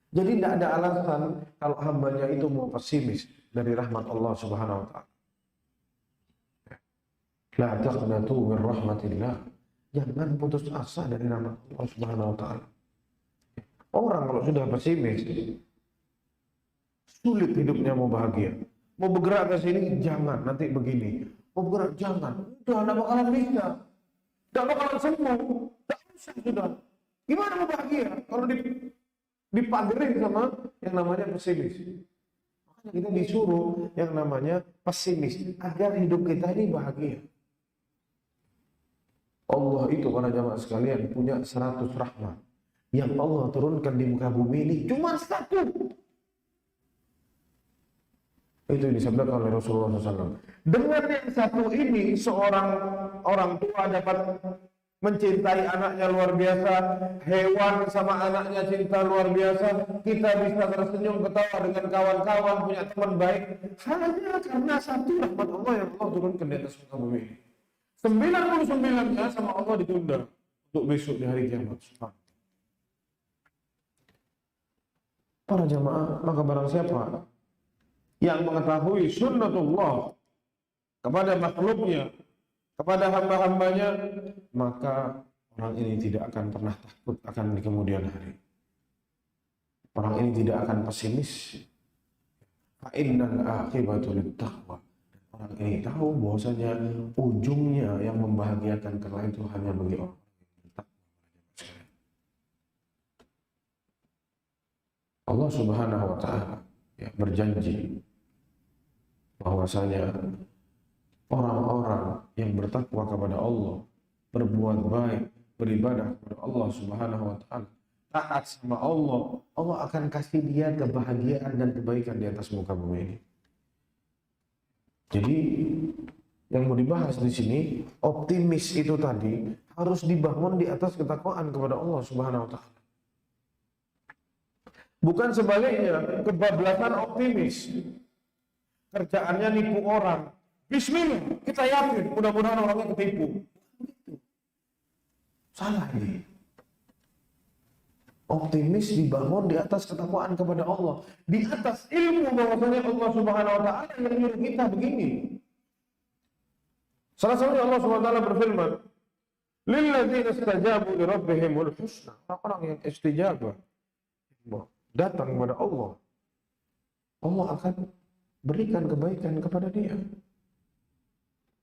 Jadi tidak ada alasan kalau hambanya itu mau pesimis dari rahmat Allah Subhanahu wa taala. La taqnatu min rahmatillah. Jangan putus asa dari rahmat Allah Subhanahu wa taala. Orang kalau sudah pesimis, sulit hidupnya mau bahagia. Mau bergerak ke sini, jangan, nanti begini. Mau bergerak, jangan. Udah, tidak bakalan bisa. Tidak bakalan sembuh. Tidak usah, sudah. Gimana mau bahagia kalau dipagerin sama yang namanya pesimis? Makanya kita disuruh yang namanya pesimis agar hidup kita ini bahagia. Allah itu, para jamaah sekalian, punya 100 rahmat yang Allah turunkan di muka bumi ini cuma 1. Itu disabdakan oleh Rasulullah SAW. Dengan yang satu ini, seorang orang tua dapat mencintai anaknya luar biasa, hewan sama anaknya cinta luar biasa, kita bisa tersenyum ketawa dengan kawan-kawan, punya teman baik, hanya karena satu rahmat Allah yang Allah turunkan di atas muka bumi ini. 99-nya sama Allah ditunda untuk besok di hari kiamat. Para jamaah, maka barang siapa yang mengetahui sunnatullah kepada makhluknya, kepada hamba-hambanya, maka orang ini tidak akan pernah takut akan di kemudian hari. Orang ini tidak akan pesimis. Fa innal aqibatu littaqwa. Orang ini tahu bahwasanya ujungnya yang membahagiakan kelak itu hanya bagi orang yang bertakwa. Allah Subhanahu wa taala ya berjanji bahwasanya orang-orang yang bertakwa kepada Allah, berbuat baik, beribadah kepada Allah Subhanahu wa taala, taat sama Allah, Allah akan kasih dia kebahagiaan dan kebaikan di atas muka bumi ini. Jadi yang mau dibahas di sini, optimis itu tadi harus dibangun di atas ketakwaan kepada Allah Subhanahu wa taala. Bukan sebaliknya, kebablasan optimis. Kerjaannya nipu orang. Bismillah, kita yakin, mudah-mudahan orangnya ketipu. Salah ini. Optimis dibangun di atas ketakwaan kepada Allah, di atas ilmu bahwasanya Allah Subhanahu wa taala yang nyuruh kita begini. Salah satunya Allah Subhanahu wa taala berfirman, "Lilladzina istajabu li rabbihimul husna." Orang yang istijabah datang kepada Allah, Allah akan berikan kebaikan kepada dia.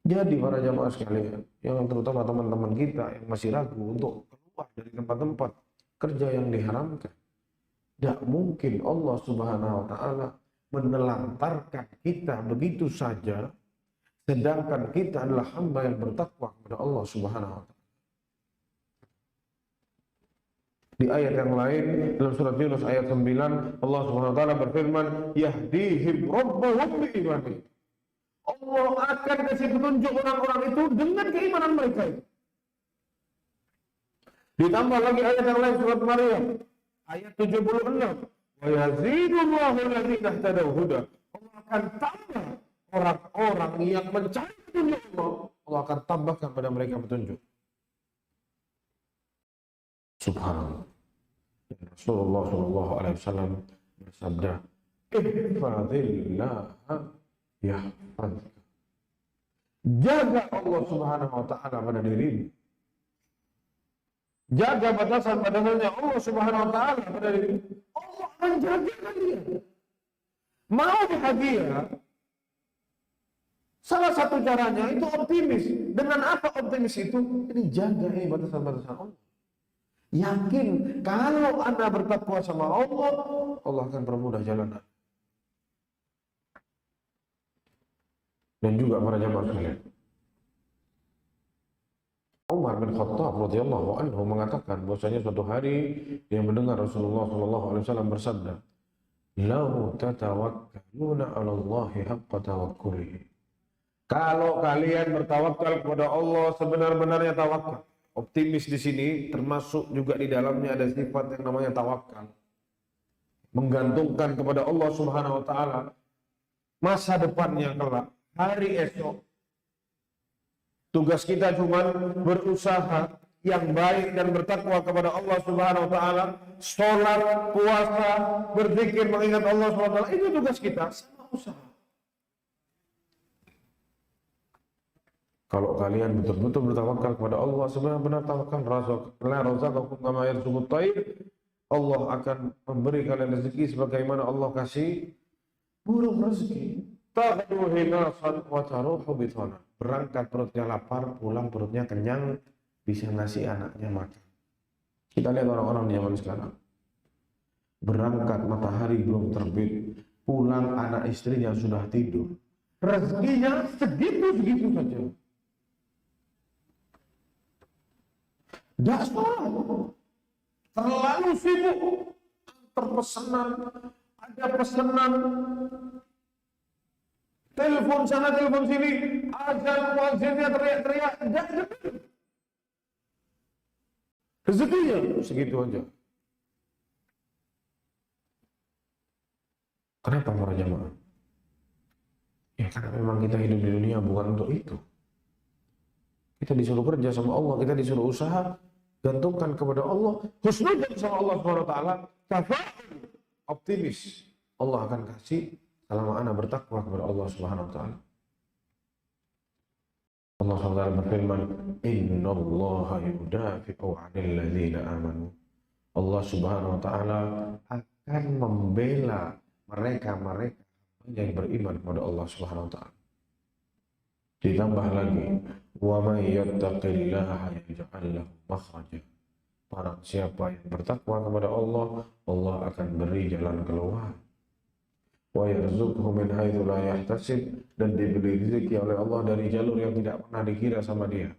Jadi para jamaah sekalian, yang terutama teman-teman kita yang masih ragu untuk keluar dari tempat-tempat kerja yang diharamkan, tidak mungkin Allah Subhanahu wa taala menelantarkan kita begitu saja, sedangkan kita adalah hamba yang bertakwa kepada Allah Subhanahu wa taala. Di ayat yang lain dalam surat Yunus ayat 9, Allah Subhanahu wa taala berfirman, "Yahdihim rabbuhum biimanihim." Allah akan kasih petunjuk orang-orang itu dengan keimanan mereka. Ditambah lagi ayat yang lain surat Maryam ayat 76, "Wa yazidullahu alladziina ihtadaw huda." Allah akan tambah orang-orang yang mencari petunjuk Allah, Allah akan tambahkan pada mereka petunjuk. Subhanallah. Rasulullah Shallallahu Alaihi Wasallam bersabda, "Ihfazillah yahfazka." Jaga Allah Subhanahu Wa Taala pada dirimu. Jaga batasan-batasannya Allah Subhanahu Wa Taala pada dirimu. Allah akan jaga kalian. Mau bahagia? Salah satu caranya itu optimis. Dengan apa optimis itu? Ini jaga batasan-batasan Allah. Yakin kalau Anda bertakwa sama Allah, Allah akan permudah jalan. Dan juga para jamaah sekalian, Umar bin Khattab radhiyallahu anhu mengatakan bahwasanya suatu hari dia mendengar Rasulullah sallallahu alaihi wasallam bersabda, "Lau tatawakkaluna 'ala Allahi haqqa tawakkulihi." Kalau kalian bertawakal kepada Allah sebenar-benarnya tawakal. Optimis di sini termasuk juga di dalamnya ada sifat yang namanya tawakal. Menggantungkan kepada Allah Subhanahu wa taala masa depannya kelak, hari esok. Tugas kita cuma berusaha yang baik dan bertakwa kepada Allah Subhanahu wa taala, salat, puasa, berzikir, mengingat Allah Subhanahu wa taala, itu tugas kita sama usaha. Kalau kalian betul-betul bertawakal kepada Allah sebenar-benar tawakal, razaqakum kama yarzuqut tayr, Allah akan memberi kalian rezeki sebagaimana Allah kasih burung rezeki. Taghdu hinasan wa taruhu bitana. Berangkat perutnya lapar, pulang perutnya kenyang, bisa ngasih anaknya makan. Kita lihat orang-orang di zaman sekarang. Berangkat matahari belum terbit, pulang anak istrinya sudah tidur. Rezekinya segitu-segitu saja. Tidak sholat, terlalu sibuk, terpesanan, ada pesanan, telepon sana, telepon sini, azan, muazzinnya teriak-teriak, tidak ada. Rezekinya segitu aja. Kenapa para jamaah? Ya karena memang kita hidup di dunia bukan untuk itu. Kita disuruh kerja sama Allah, kita disuruh usaha, gantungkan kepada Allah, husnudzon sama Allah SWT, tafa'ul, optimis. Allah akan kasih selama Anda bertakwa kepada Allah SWT. Allah SWT berfirman, "Innallaha yudafi'u 'anil ladzina amanu." Allah SWT akan membela mereka-mereka yang beriman kepada Allah SWT. Ditambah lagi, wa may yattaqillaha yaj'al lahu makhraja. Barang siapa yang bertakwa kepada Allah, Allah akan beri jalan keluar. Wa yarzuqhu min haitsu la yahtasib, dan diberi rezeki oleh Allah dari jalur yang tidak pernah dikira sama dia.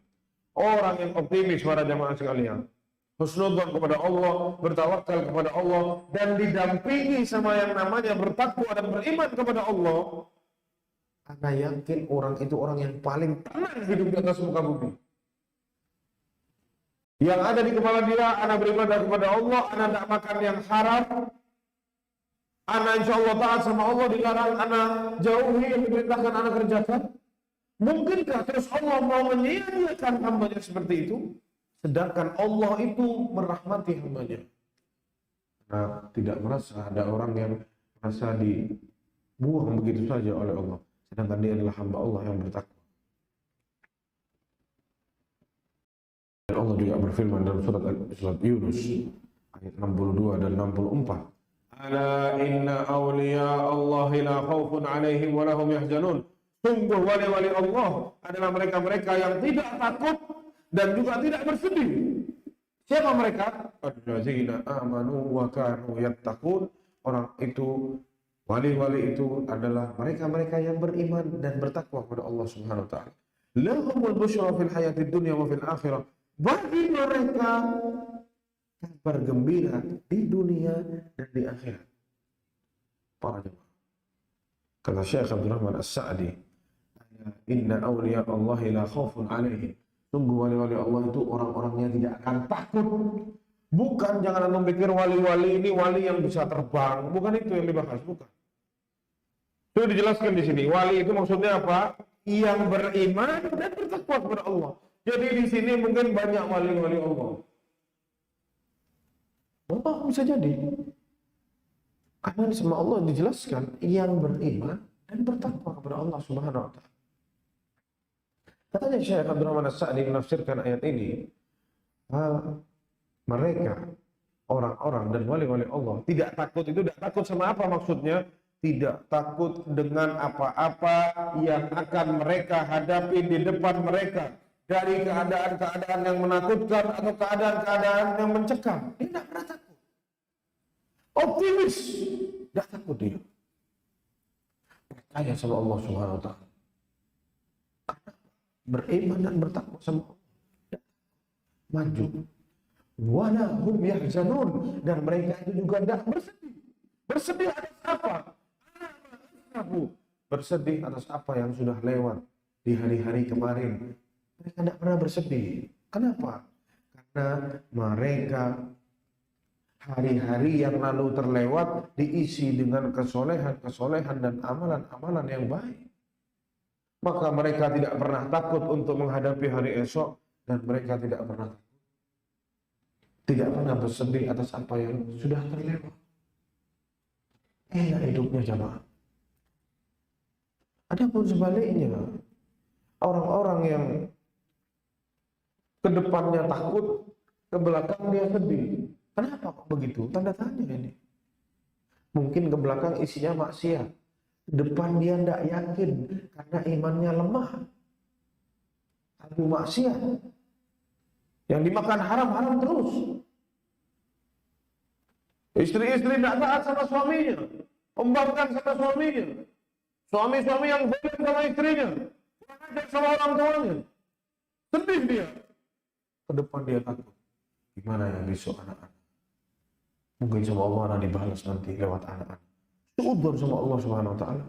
Orang yang optimis para jamaah sekalian, husnudzon kepada Allah, bertawakal kepada Allah, dan didampingi sama yang namanya bertakwa dan beriman kepada Allah, Anda yakin orang itu orang yang paling tenang hidup di atas muka bumi. Yang ada di kepala dia, Anda beribadah kepada Allah, Anda tidak makan yang haram, Anak insya Allah taat sama Allah, dilarang anak jauhi yang diperintahkan anak kerjakan. Mungkinkah terus Allah mau menyia-nyiakan hambanya seperti itu? Sedangkan Allah itu merahmati hambanya. Nah, tidak merasa ada orang yang merasa dibuang begitu saja oleh Allah. Sedangkan dia adalah hamba Allah yang bertakwa. Dan Allah juga berfirman dalam surat Yunus ayat 62 dan 64. Ala inna awliya Allahi la khawfun alaihim wa lahum yahzanun. Sungguh wali-wali Allah adalah mereka-mereka yang tidak takut dan juga tidak bersedih. Siapa mereka? Allazina amanu wa kanu yattaqun. Orang itu, wali-wali itu adalah mereka-mereka yang beriman dan bertakwa kepada Allah Subhanahu wa taala. Lahumul busyra fil hayatid dunya wa fil akhirah. Bagi mereka kabar gembira di dunia dan di akhirat. Para jemaah. Kata Syekh Abdul Rahman As-Sa'di, inna awliya Allahi la khawfun alaihim. Sungguh wali-wali Allah itu orang-orangnya tidak akan takut. Bukan, jangan anda pikir wali-wali ini wali yang bisa terbang. Bukan itu yang dibahas, bukan. Itu dijelaskan di sini. Wali itu maksudnya apa? Yang beriman dan bertakwa kepada Allah. Jadi di sini mungkin banyak wali-wali Allah. Allah bisa jadi. Karena sama Allah dijelaskan yang beriman dan bertakwa kepada Allah Subhanahu wa taala. Katanya Syekh Abdul Rahman As-Sa'di menafsirkan ayat ini, mereka orang-orang dan wali-wali Allah tidak takut. Itu tidak takut sama apa maksudnya? Tidak takut dengan apa-apa yang akan mereka hadapi di depan mereka, dari keadaan-keadaan yang menakutkan atau keadaan-keadaan yang mencekam. Dia tidak pernah takut. Optimis, tidak takut dia. Percaya sama Allah Subhanahu wa taala. Beriman dan bertakwa sama Allah. Maju. Wala hum yahzanun, dan mereka itu juga tidak bersedih. Bersedih atas apa? Bersedih atas apa yang sudah lewat di hari-hari kemarin. Mereka tidak pernah bersedih. Kenapa? Karena mereka hari-hari yang lalu terlewat diisi dengan kesolehan dan amalan-amalan yang baik. Maka mereka tidak pernah takut untuk menghadapi hari esok, dan mereka tidak pernah bersedih atas apa yang sudah terlewat. Enak hidupnya jamaah. Adapun sebaliknya, orang-orang yang ke depannya takut, ke belakang dia sedih. Kenapa kok begitu? Tanda tanya ini. Mungkin ke belakang isinya maksiat. Depan dia tidak yakin karena imannya lemah. Lalu maksiat. Yang dimakan haram-haram terus. Istri-istri tidak taat sama suaminya. Membangkang sama suaminya. Suami-suami yang zalim sama istrinya. Kurang ajar sama orang tuanya. Sedih dia. Ke depan dia takut. Gimana ya besok anak-anak? Mungkin sama Allah anak dibalas nanti lewat anak-anak. Suudzon sama Allah Subhanahu wa taala.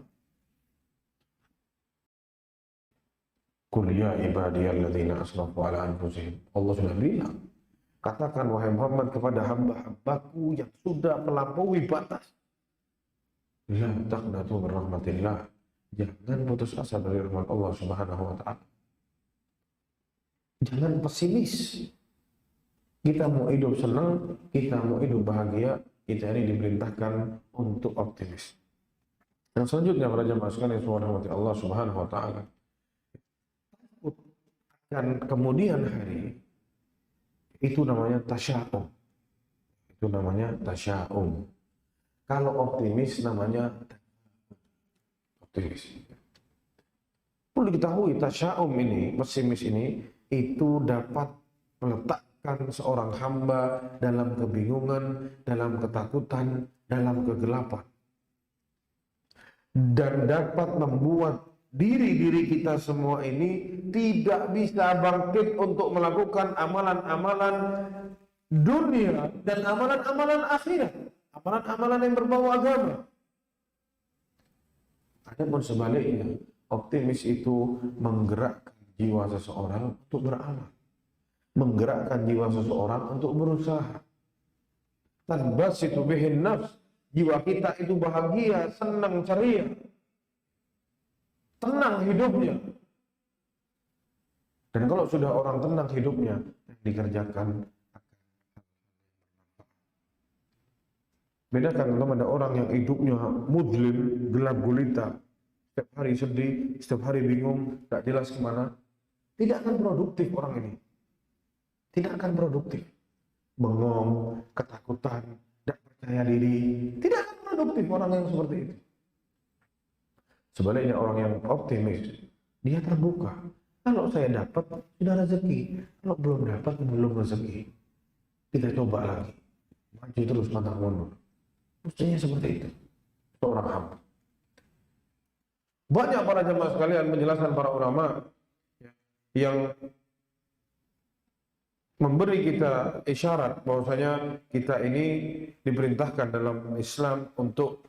Qul ya ibadiyalladzina asrafu ala anfusihim. Allah sudah bilang, katakan wahai Muhammad kepada hamba-hambaku yang sudah melampaui batas. La taqnatu min rahmatillah. Jangan putus asa dari rahmat Allah Subhanahu wa taala. Jangan pesimis. Kita mau hidup senang, kita mau hidup bahagia, kita ini diperintahkan untuk optimis. Yang selanjutnya para jemaah sekalian yang dirahmati Allah Subhanahu wa taala, dan kemudian hari itu namanya tasya'um. Itu namanya tasya'um. Kalau optimis namanya optimis. Perlu diketahui tasya'um ini, pesimis ini itu dapat meletakkan seorang hamba dalam kebingungan, dalam ketakutan, dalam kegelapan, dan dapat membuat diri kita semua ini tidak bisa bangkit untuk melakukan amalan-amalan dunia dan amalan-amalan akhirat, amalan-amalan yang berbau agama. Adapun sebaliknya, optimis itu menggerakkan jiwa seseorang untuk beramal, menggerakkan jiwa seseorang untuk berusaha. Tanbasitu bihin nafs, jiwa kita itu bahagia, senang, ceria, tenang hidupnya. Dan kalau sudah orang tenang hidupnya, yang dikerjakan bedakan kalau ada orang yang hidupnya mudlim, gelap gulita, setiap hari sedih, setiap hari bingung, tak jelas kemana, tidak akan produktif orang ini. Tidak akan produktif. Bengong, ketakutan, tidak percaya diri, tidak akan produktif orang yang seperti itu. Sebaliknya orang yang optimis, dia terbuka. Kalau saya dapat, sudah rezeki. Kalau belum dapat, belum rezeki. Kita coba lagi. Maju terus, pantang mundur. Mestinya seperti itu. Seorang hamba. Banyak para jemaah sekalian menjelaskan para ulama yang memberi kita isyarat bahwasanya kita ini diperintahkan dalam Islam untuk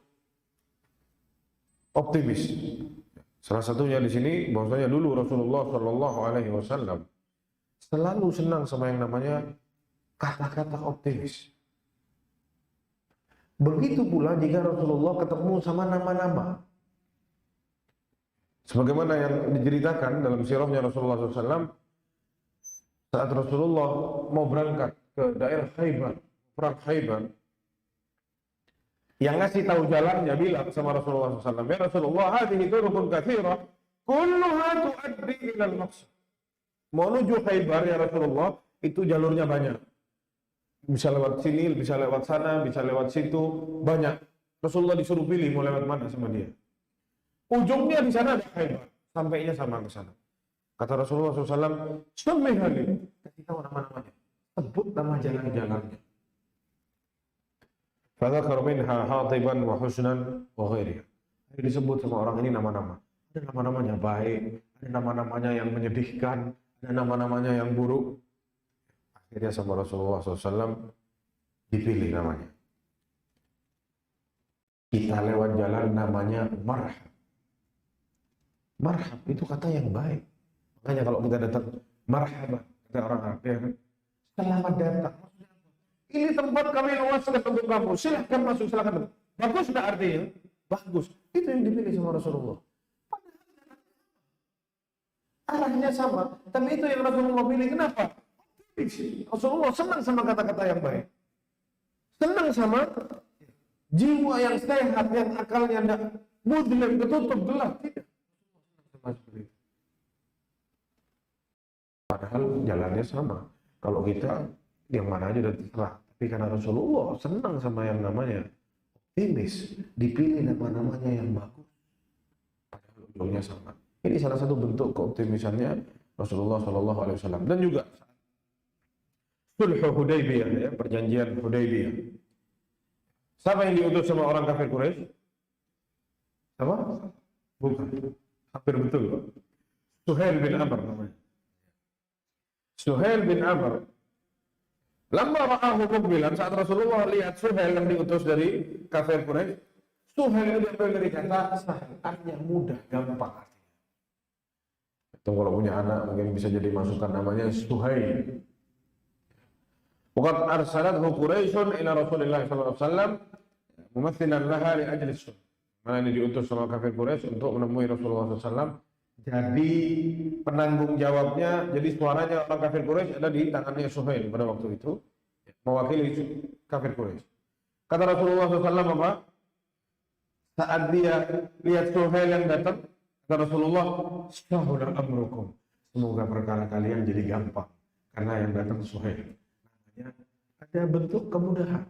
optimis. Salah satunya di sini bahwasanya dulu Rasulullah Shallallahu Alaihi Wasallam selalu senang sama yang namanya kata-kata optimis. Begitu pula jika Rasulullah ketemu sama nama-nama. Sebagaimana yang diceritakan dalam sirahnya Rasulullah SAW, saat Rasulullah mau berangkat ke daerah Khaybar, perang Khaybar, yang ngasih tahu jalannya bilang sama Rasulullah SAW, ya Rasulullah, hadhihi turuqun katsirah, kulluha tuaddi ila al-maqsad. Menuju Khaybar ya Rasulullah, itu jalurnya banyak. Bisa lewat sini, bisa lewat sana, bisa lewat situ, banyak. Rasulullah disuruh pilih mau lewat mana sama dia. Ujungnya di sana ada Khaybar, sampainya sama ke sana. Kata Rasulullah SAW, "Sammi hali," kasih tahu nama-namanya, sebut nama jalan-jalannya. Fadzakar minha Hatiban wa Husnan wa ghairiha. Disebut sama orang ini nama-nama. Ada nama-namanya baik, ada nama-namanya yang menyedihkan, ada nama-namanya yang buruk. Akhirnya sama Rasulullah SAW dipilih namanya. Kita lewat jalan namanya marhab. Marhab itu kata yang baik. Makanya kalau kita datang marhaban, kata orang Arab ya kan, selamat datang. Ini tempat kami luaskan untuk kamu. Silahkan masuk, silahkan masuk. Bagus tidak artinya? Bagus. Itu yang dipilih sama Rasulullah. Arahnya sama, tapi itu yang Rasulullah pilih. Kenapa? Rasulullah senang sama kata-kata yang baik. Senang sama jiwa yang sehat, yang akalnya tidak mudlim, ketutup, gelap. Tidak. Padahal jalannya sama. Kalau kita yang mana aja udah terserah. Tapi karena Rasulullah senang sama yang namanya optimis, dipilih nama-namanya yang bagus. Padahal ujungnya sama. Ini salah satu bentuk keoptimisannya Rasulullah SAW. Dan juga Sulh Hudaybiyah, ya, perjanjian Hudaybiyah. Siapa yang diutus sama orang kafir Quraisy? Apa? Bukan. Hampir betul. Suhail bin Amr namanya. Suhail bin Amr. Lama ra'ahu muqbilan, saat Rasulullah lihat Suhail yang diutus dari kafir Quraisy, Suhail itu diambil dari kata sahal, artinya mudah, gampang artinya. Itu kalau punya anak mungkin bisa jadi masukan namanya Suhail. Waqad arsalathu Quraisyun ila Rasulillah sallallahu alaihi wasallam mumaththilan laha li ajli sulh. Mana ini diutus sama kafir Quraisy untuk menemui Rasulullah SAW. Jadi penanggung jawabnya, jadi suaranya orang kafir Quraisy ada di tangannya Suhail pada waktu itu, mewakili kafir Quraisy. Kata Rasulullah SAW apa? Saat dia lihat Suhail yang datang, kata Rasulullah, "Sahula amrukum." Semoga perkara kalian jadi gampang karena yang datang Suhail. Namanya ada bentuk kemudahan.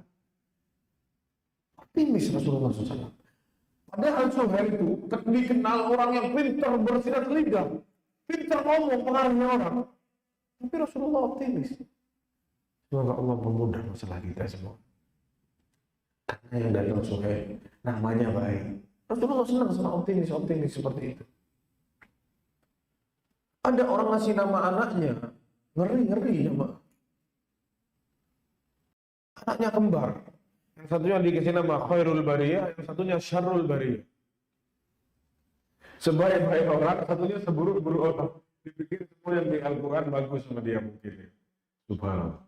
Optimis Rasulullah SAW. Padahal Suhail itu dikenal orang yang pintar bersilat lidah, pintar ngomong, pengaruhnya orang. Tapi Rasulullah optimis. Semoga Allah memudah masalah kita semua. Karena yang datang Suhail, namanya baik. Rasulullah senang sama optimis seperti itu. Ada orang ngasih nama anaknya, ngeri nama. Anaknya kembar. Yang satunya dikasih nama Khairul Bariyah, yang satunya Syarrul Bariyah. Sebaik-baik orang, satunya seburuk-buruk orang. Dipikir semua yang di Al-Quran bagus sama dia mungkin. Subhanallah.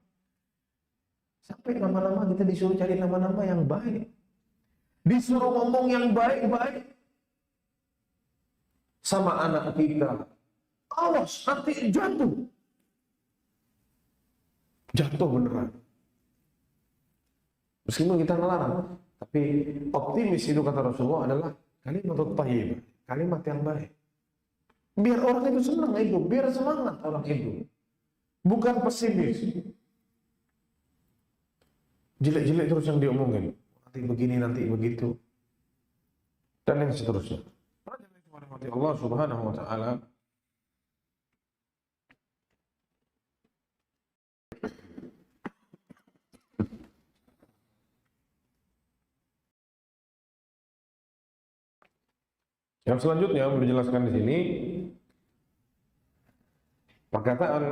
Sampai nama-nama kita disuruh cari nama-nama yang baik. disuruh ngomong yang baik-baik sama anak kita. Awas, nanti jatuh. Jatuh beneran. Meskipun kita ngelarang, tapi optimis itu kata Rasulullah adalah kalimat thayyibah, kalimat yang baik. Biar orang itu senang hidup, biar semangat orang hidup. Bukan pesimis. Jelek-jelek terus yang diomongin. Nanti begini, nanti begitu. Dan yang seterusnya. Allah Subhanahu wa taala yang selanjutnya menjelaskan di sini perkataan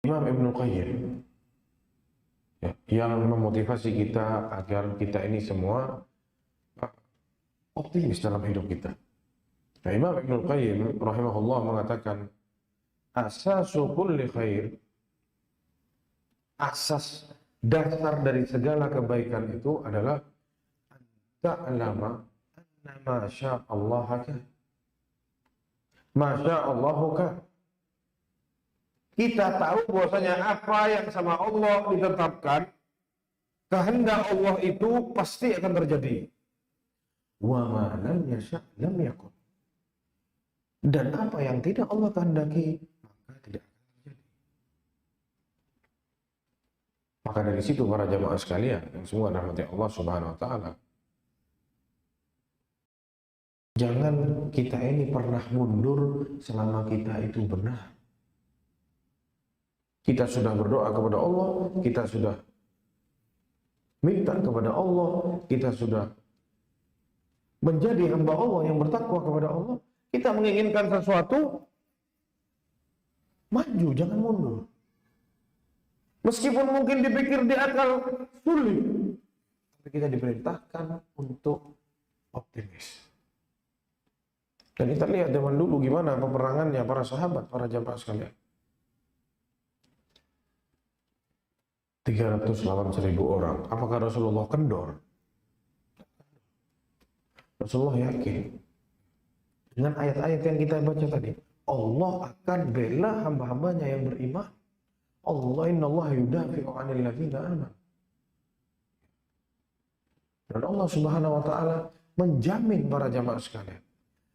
Imam Ibnul Qayyim ya, yang memotivasi kita agar kita ini semua optimis dalam hidup kita. Nah, Imam Ibnul Qayyim rahimahullah mengatakan asasu kulli khair, asas dasar dari segala kebaikan itu adalah ta'lama anna ma sya'allahaka ma sya'allahuka. Kita tahu bahwasanya apa yang sama Allah ditetapkan, kehendak Allah itu pasti akan terjadi. Wa ma lam yasha' lam yakun. Dan apa yang tidak Allah kehendaki, maka tidak akan terjadi. Maka dari situ para jamaah sekalian yang semua rahmati Allah Subhanahu wa taala, jangan kita ini pernah mundur selama kita itu benar. Kita sudah berdoa kepada Allah, kita sudah minta kepada Allah, kita sudah menjadi hamba Allah yang bertakwa kepada Allah. Kita menginginkan sesuatu, maju, jangan mundur. Meskipun mungkin dipikir di akal sulit, tapi kita diperintahkan untuk optimis. Dan kita lihat zaman dulu gimana peperangannya para sahabat, para jamaah sekalian. 300 orang. Apakah Rasulullah kendor? Rasulullah yakin dengan ayat-ayat yang kita baca tadi, Allah akan bela hamba-hambanya yang beriman. Allah innallaha yudafi'u 'anil ladzina amanu. Dan Allah Subhanahu wa taala menjamin para jamaah sekalian,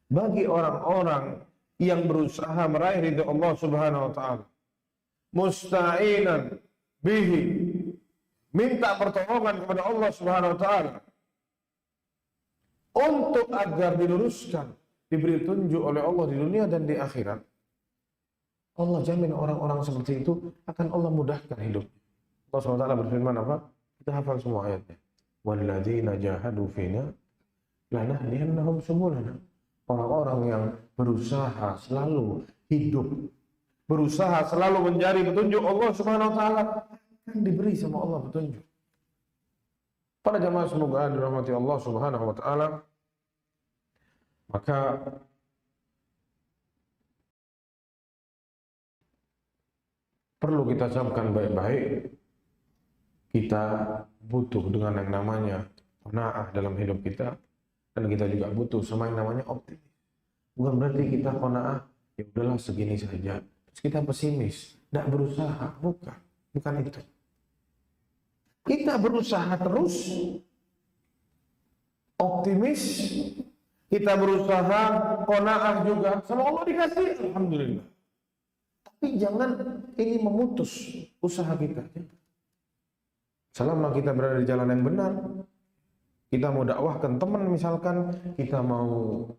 bagi orang-orang yang berusaha meraih ridha Allah Subhanahu wa taala, musta'inan bihi, minta pertolongan kepada Allah Subhanahu wa taala untuk agar diluruskan, diberi tunjuk oleh Allah di dunia dan di akhirat. Allah jamin orang-orang seperti itu akan Allah mudahkan hidup. Allah SWT berfirman apa? Kita hafal semua ayatnya. Walladzina jahadu fina lanahdiyannahum subulana. Orang-orang yang berusaha selalu hidup, berusaha selalu mencari petunjuk Allah Subhanahu wa taala, akan diberi sama Allah petunjuk. Para jamaah semoga dirahmati Allah Subhanahu wa taala. Maka perlu kita camkan baik-baik, kita butuh dengan yang namanya qanaah dalam hidup kita, dan kita juga butuh sama yang namanya optimis. Bukan berarti kita qanaah, ya udahlah segini saja, terus kita pesimis, tidak berusaha, bukan itu. Kita berusaha terus, optimis, kita berusaha qanaah juga, sama Allah dikasih, alhamdulillah. Tapi jangan ini memutus usaha kita. Selama kita berada di jalan yang benar, kita mau dakwahkan teman misalkan, kita mau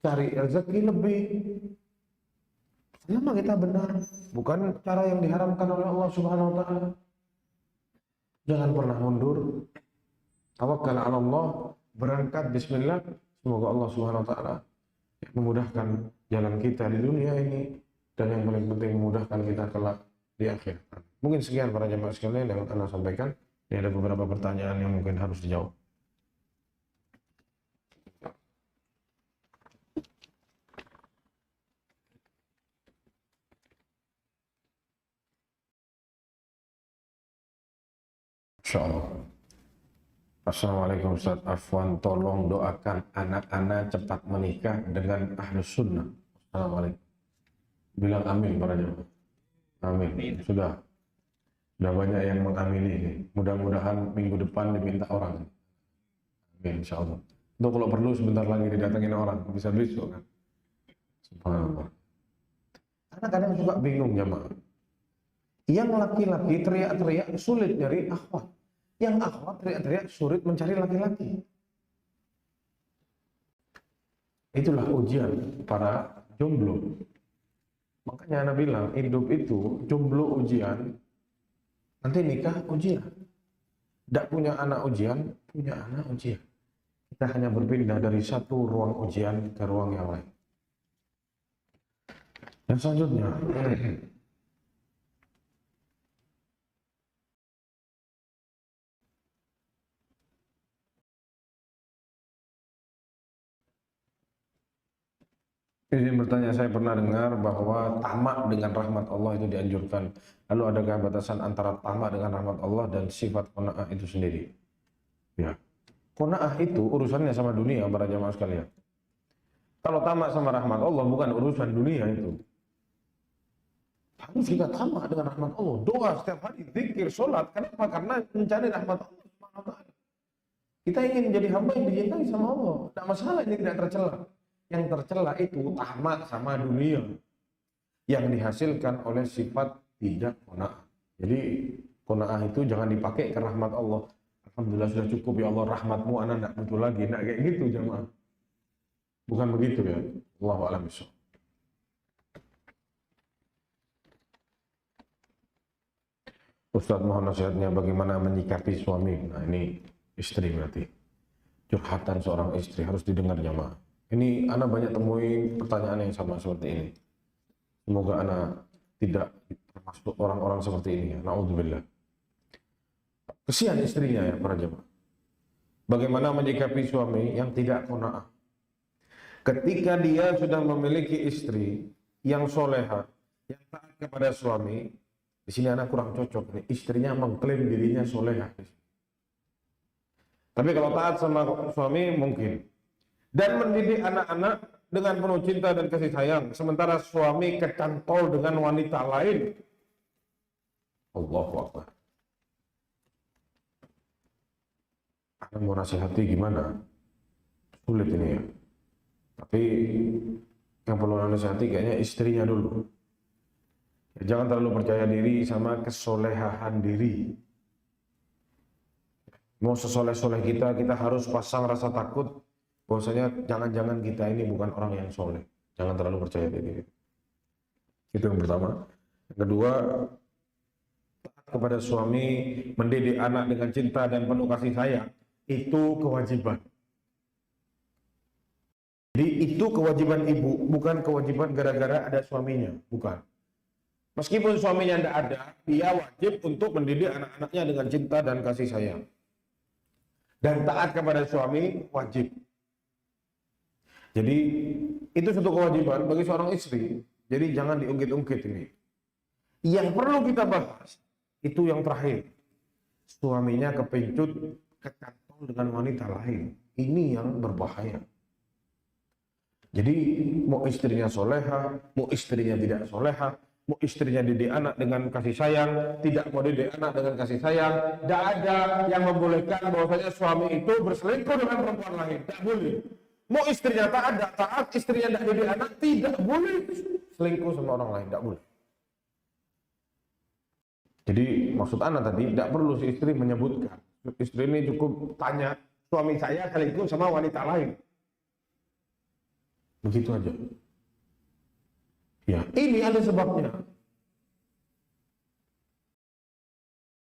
cari rezeki lebih, selama kita benar, bukan cara yang diharamkan oleh Allah Subhanahu wa taala. Jangan pernah mundur. Tawakkal 'ala Allah, berangkat bismillah. Semoga Allah Subhanahu wa taala memudahkan jalan kita di dunia ini, dan yang paling penting memudahkan kita kelak di akhirat. Mungkin sekian para jemaah sekalian yang Anda sampaikan. Ini ada beberapa pertanyaan yang mungkin harus dijawab. Insyaallah. Assalamualaikum Ustaz Afwan, tolong doakan anak-anak cepat menikah dengan ahlus sunnah. Assalamualaikum. Bilang amin para jemaah. Amin. Sudah banyak yang mengamini nih. Mudah-mudahan minggu depan diminta orang. Amin, insya Allah. Itu kalau perlu sebentar lagi didatengin orang, bisa besok kan. Subhanallah. Karena kadang suka bingung jemaah. Yang laki-laki teriak-teriak sulit dari akhwat. Yang akhwat teriak-teriak sulit mencari laki-laki. Itulah ujian para jomblo. Makanya Anda bilang hidup itu jomblo ujian, nanti nikah ujian. Tidak punya anak ujian, punya anak ujian. Kita hanya berpindah dari satu ruang ujian ke ruang yang lain. Yang selanjutnya, izin bertanya, saya pernah dengar bahwa tamak dengan rahmat Allah itu dianjurkan. Lalu adakah batasan antara tamak dengan rahmat Allah dan sifat qanaah itu sendiri? Ya, qanaah itu urusannya sama dunia para jamaah sekalian. Kalau tamak sama rahmat Allah bukan urusan dunia itu. Harus kita tamak dengan rahmat Allah. Doa setiap hari, zikir, sholat. Kenapa? Karena mencari rahmat Allah Subhanahu wa Ta'ala. Kita ingin menjadi hamba yang dicintai sama Allah. Tidak masalah, ini tidak tercela. Yang tercela itu tamak sama dunia yang dihasilkan oleh sifat tidak qanaah. Jadi qanaah itu jangan dipakai ke rahmat Allah. Alhamdulillah sudah cukup ya Allah, rahmatmu anak tidak butuh lagi. Nah kayak gitu jemaah. Bukan begitu ya. Allahu a'lam bishawab. Ustaz mohon nasihatnya bagaimana menyikapi suami. Nah ini istri berarti. Curhatan seorang istri harus didengar jemaah. Ini anak banyak temui pertanyaan yang sama seperti ini. Semoga anak tidak termasuk orang-orang seperti ini ya. Na'udzubillah. Kesian istrinya ya para jemaah. Bagaimana menyikapi suami yang tidak qanaah? Ketika dia sudah memiliki istri yang soleha, yang taat kepada suami, di sini anak kurang cocok nih. Istrinya mengklaim dirinya soleha. Tapi kalau taat sama suami mungkin. Dan mendidik anak-anak dengan penuh cinta dan kasih sayang. Sementara suami kecantol dengan wanita lain. Allahu Akbar. Anak mau nasihati gimana? Sulit ini ya. Tapi yang perlu nasihati kayaknya istrinya dulu. Ya, jangan terlalu percaya diri sama kesolehan diri. Mau sesoleh-soleh kita harus pasang rasa takut bahwasanya jangan-jangan kita ini bukan orang yang soleh. Jangan terlalu percaya diri. Itu yang pertama. Yang kedua, taat kepada suami, mendidik anak dengan cinta dan penuh kasih sayang, itu kewajiban. Jadi itu kewajiban ibu, bukan kewajiban gara-gara ada suaminya, bukan. Meskipun suaminya tidak ada, dia wajib untuk mendidik anak-anaknya dengan cinta dan kasih sayang. Dan taat kepada suami wajib. Jadi itu suatu kewajiban bagi seorang istri. Jadi jangan diungkit-ungkit ini. Yang perlu kita bahas itu yang terakhir. Suaminya kepencut, kecantol dengan wanita lain. Ini yang berbahaya. Jadi mau istrinya soleha, mau istrinya tidak soleha, mau istrinya didik anak dengan kasih sayang, tidak mau didik anak dengan kasih sayang, tidak ada yang membolehkan bahwasanya suami itu berselingkuh dengan perempuan lain, tidak boleh. Mau istrinya taat, istrinya tidak didik anak, tidak boleh selingkuh sama orang lain, tidak boleh. Jadi maksud anak tadi, tidak perlu si istri menyebutkan. Istri ini cukup tanya, suami saya selingkuh sama wanita lain. Begitu aja. Ya, ini ada sebabnya.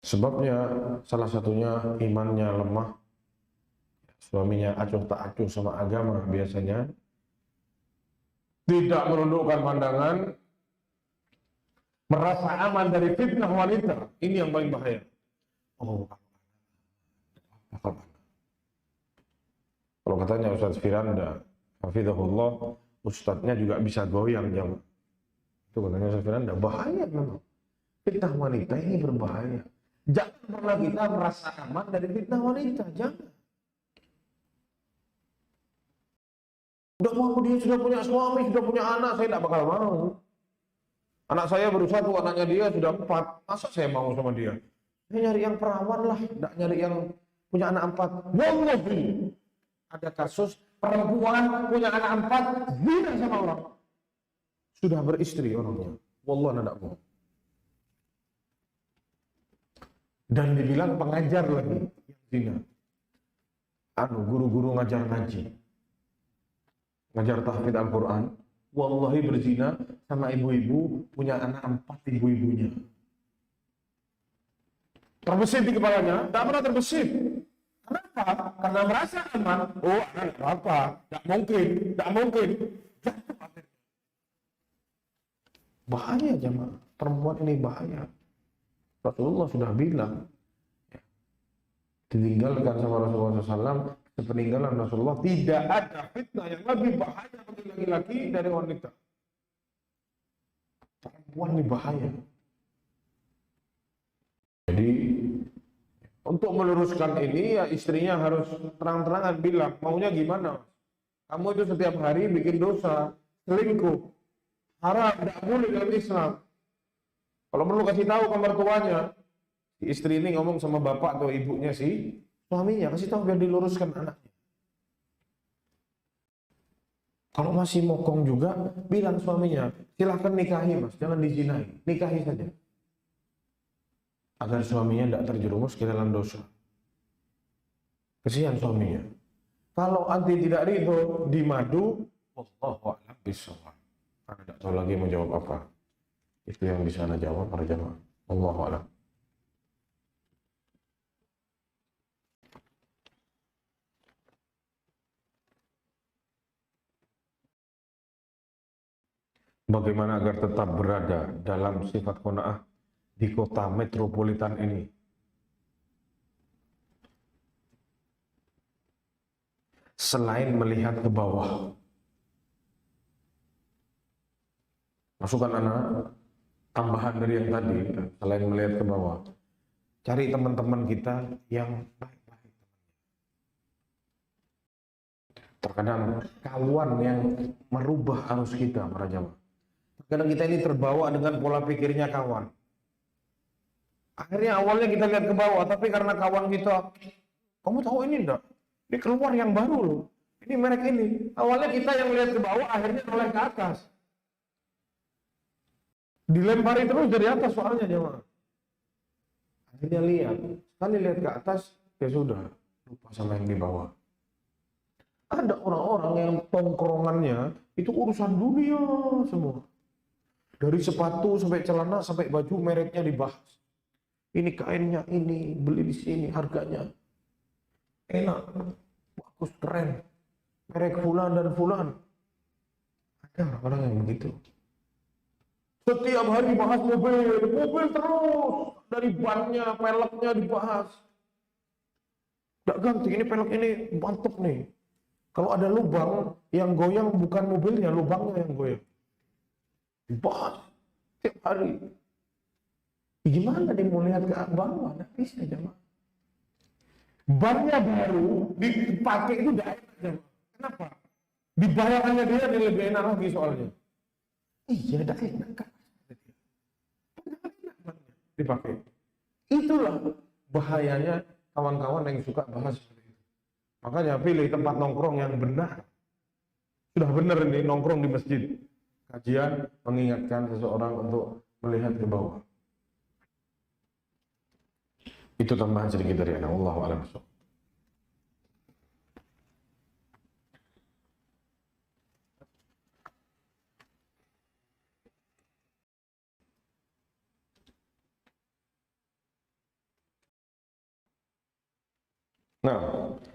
Sebabnya salah satunya imannya lemah. Suaminya acuh tak acuh sama agama biasanya. Tidak menundukkan pandangan. Merasa aman dari fitnah wanita. Ini yang paling bahaya. Oh, kalau katanya Ustaz Firanda, hafizahullah, ustadznya juga bisa goyang jam. Itu katanya Ustaz Firanda, bahaya memang. Fitnah wanita ini berbahaya. Jangan pernah kita merasa aman dari fitnah wanita, jangan. Udah mau dia sudah punya suami, sudah punya anak, saya tidak bakal mau. Anak saya baru 1, anaknya dia sudah 4, masa saya mau sama dia? Saya nyari yang perawan lah, tidak nyari yang punya anak 4. Wallahi, ada kasus perempuan punya anak 4, zina sama orang. Sudah beristri orangnya. Wallahi tidak mau. Dan dibilang pengajar lagi yang zina. Guru-guru ngajar ngaji, ngajar tahfidz Al-Quran, wallahi berzina sama ibu-ibu, punya anak 4 ibu-ibunya. Terbesit di kepalanya, tak pernah terbesit. Kenapa? Karena merasa aman. Oh, apa? Tak mungkin. Bahaya jemaah, perempuan ini bahaya. Rasulullah sudah bilang, ditinggalkan sama Rasulullah SAW, sepeninggalan Rasulullah tidak ada fitnah yang lebih bahaya bagi laki-laki dari wanita. Perempuan ini bahaya. Jadi untuk meluruskan ini ya istrinya harus terang-terangan bilang maunya gimana. Kamu itu setiap hari bikin dosa, selingkuh, haram, tidak boleh dalam Islam. Kalau perlu kasih tahu ke mertuanya, si istri ini ngomong sama bapak atau ibunya si suaminya, kasih tahu biar diluruskan anaknya. Kalau masih mokong juga, bilang suaminya, silahkan nikahi mas, jangan dizinai, nikahi saja. Agar suaminya tidak terjerumus ke dalam dosa. Kesian suaminya. Kalau anti tidak ridho, dimadu, wallahu a'lam bishawab. Anda tidak tahu lagi mau jawab apa. Itu yang bisa Anda jawab para jamaah. Wallahu a'lam. Bagaimana agar tetap berada dalam sifat qanaah di kota metropolitan ini? Selain melihat ke bawah, masukan anak tambahan dari yang tadi, selain melihat ke bawah, cari teman-teman kita yang baik-baik. Terkadang kawan yang merubah arus kita para jamaah. Terkadang kita ini terbawa dengan pola pikirnya kawan. Akhirnya awalnya kita lihat ke bawah, tapi karena kawan kita, kamu tahu ini enggak? Ini keluar yang baru loh. Ini merek ini. Awalnya kita yang lihat ke bawah, akhirnya noleh ke atas. Dilempari terus dari atas soalnya jemaah. Akhirnya lihat, sekali lihat ke atas, ya sudah, lupa sama yang di bawah. Ada orang-orang yang tongkrongannya itu urusan dunia semua. Dari sepatu sampai celana sampai baju mereknya dibahas. Ini kainnya ini, beli di sini, harganya enak, bagus, keren, merek fulan dan fulan. Ada orang-orang yang begitu. Setiap hari bahas mobil terus, dari bannya, peleknya dibahas. Tidak ganti, ini pelek ini mantep nih. Kalau ada lubang yang goyang bukan mobilnya, lubangnya yang goyang. Dibahas setiap hari. Gimana dia mau lihat ke bawah? Nggak bisa jemaah. Bannya baru dipakai itu tidak enak jemaah. Kenapa? Di bayangannya dia lebih enak lagi soalnya. Iya, tidak enak kan? Dipakai. Itulah bahayanya kawan-kawan yang suka bahas seperti itu. Makanya pilih tempat nongkrong yang benar. Sudah benar ini nongkrong di masjid. Kajian mengingatkan seseorang untuk melihat ke bawah. Itu tambahan sedikit dari anak. Allahu a'lam. Nah,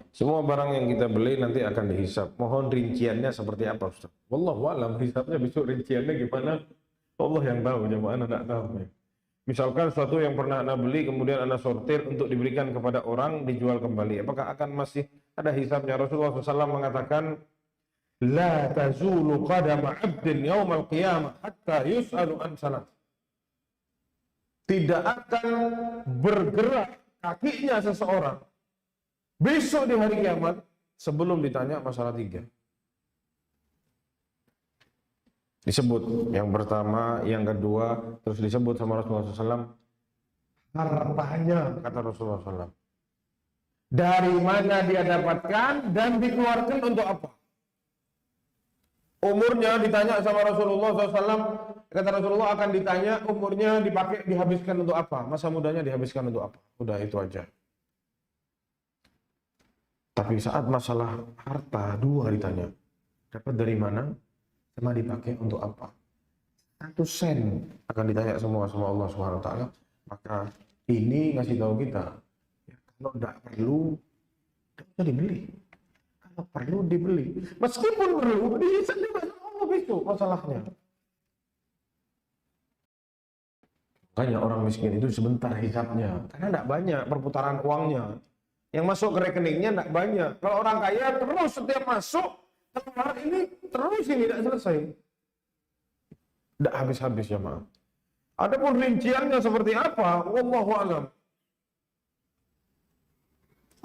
semua barang yang kita beli nanti akan dihisap. Mohon rinciannya seperti apa, Ustaz? Wallahu a'lam, hisapnya besok rinciannya gimana? Allah yang tahu, jemaah Anda tidak tahu. Misalkan sesuatu yang pernah Anda beli kemudian Anda sortir untuk diberikan kepada orang, dijual kembali. Apakah akan masih ada hisapnya? Rasulullah SAW mengatakan, La tazulu qadama 'abdin yawmal qiyamah hatta yus'alu an salat. tidak akan bergerak kakinya seseorang besok di hari kiamat sebelum ditanya masalah 3. Disebut yang pertama, yang kedua, terus disebut sama Rasulullah SAW hartanya, kata Rasulullah SAW. Dari mana dia dapatkan dan dikeluarkan untuk apa? Umurnya ditanya sama Rasulullah SAW, kata Rasulullah akan ditanya umurnya dipakai, dihabiskan untuk apa? Masa mudanya dihabiskan untuk apa? Udah itu aja. Tapi saat masalah harta, 2 ditanya. Dapat dari mana? Sama dipakai untuk apa? 1 sen akan ditanya semua sama Allah Subhanahu wa taala. Maka ini ngasih tahu kita, ya, kalau tidak perlu, tidak usah dibeli. Kalau perlu dibeli. Meskipun perlu, dihisab juga sama Allah besok masalahnya. Makanya orang miskin itu sebentar hisabnya, karena tidak banyak perputaran uangnya. Yang masuk ke rekeningnya tidak banyak. Kalau orang kaya terus setiap masuk, keluar ini terus ini tidak selesai. Tidak habis-habis ya maaf. Adapun rinciannya seperti apa, wallahu a'lam.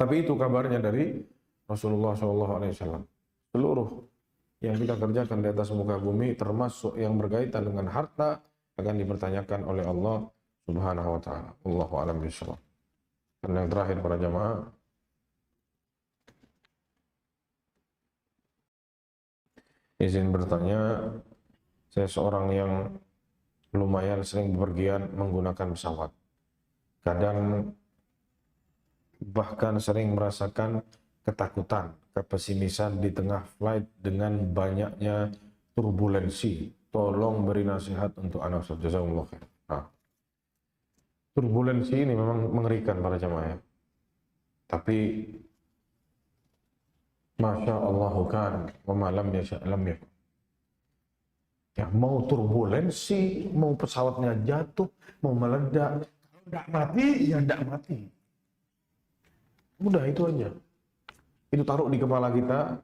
Tapi itu kabarnya dari Rasulullah SAW. Seluruh yang kita kerjakan di atas muka bumi, termasuk yang berkaitan dengan harta, akan dipertanyakan oleh Allah Subhanahu wa taala. Wallahu a'lam bishawab. Dan yang terakhir para jamaah, izin bertanya, saya seorang yang lumayan sering bepergian menggunakan pesawat. Kadang bahkan sering merasakan ketakutan, kepesimisan di tengah flight dengan banyaknya turbulensi. Tolong beri nasihat untuk anak saya. Jazakumullah khair. Nah, turbulensi ini memang mengerikan para jamaah. Tapi Masya Allah kan, wa ma lam yasha' lam yakun. Ya, mau turbulensi, mau pesawatnya jatuh, mau meledak, kalau tidak mati, ya tidak mati. Udah itu aja. Itu taruh di kepala kita,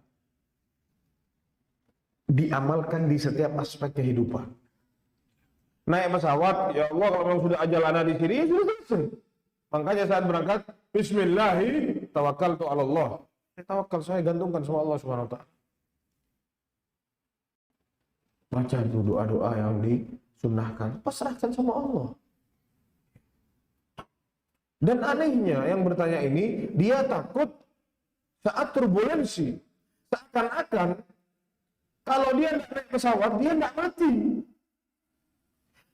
diamalkan di setiap aspek kehidupan. Naik pesawat, ya Allah kalau sudah ajal anak di sini, ya sudah selesai. Makanya saat berangkat, Bismillahi tawakkaltu 'ala Allah. Tawakal saya gantungkan sama Allah Subhanahu wa taala. Baca itu doa-doa yang disunnahkan, pasrahkan sama Allah. Dan anehnya yang bertanya ini, dia takut saat turbulensi. Seakan-akan kalau dia naik pesawat, dia tidak mati.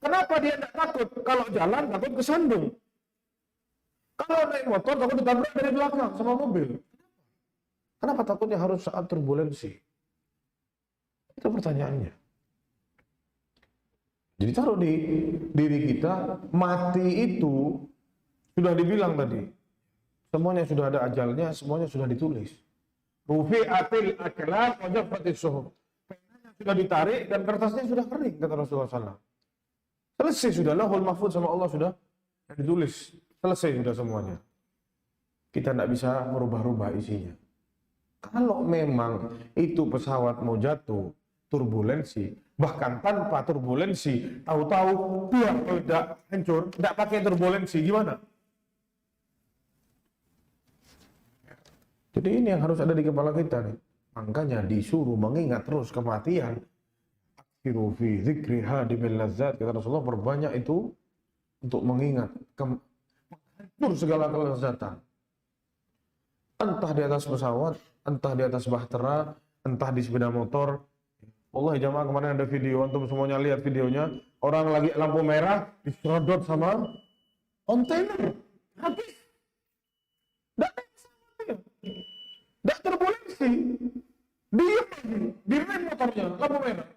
Kenapa dia tidak takut? Kalau jalan takut kesandung. Kalau naik motor takut ditabrak dari belakang sama mobil. Kenapa takutnya harus saat turbulensi? Itu pertanyaannya. Jadi taruh di diri kita, mati itu sudah dibilang tadi. Semuanya sudah ada ajalnya, semuanya sudah ditulis. Rufi'atil aklam wa jaffatis suhuf. Penanya sudah ditarik dan kertasnya sudah kering, kata Rasulullah SAW. Selesai sudah, lahul mahfuz sama Allah sudah ditulis. Selesai sudah semuanya. Kita tidak bisa merubah-rubah isinya. Kalau memang itu pesawat mau jatuh, turbulensi, bahkan tanpa turbulensi, tahu-tahu dia tidak hancur, tidak pakai turbulensi, gimana? Jadi ini yang harus ada di kepala kita nih. Makanya disuruh mengingat terus kematian. Aksiru fi dzikri hadimil lazzat, kata Rasulullah, perbanyak itu untuk mengingat menghancur segala kelezatan. Entah di atas pesawat, entah di atas bahtera, entah di sepeda motor. Wallahi jamaah, kemarin ada video, antum semuanya lihat videonya, orang lagi lampu merah diserodot sama kontainer. Habis. Tidak turbulensi. Diam lagi, di rem motornya, lampu merah.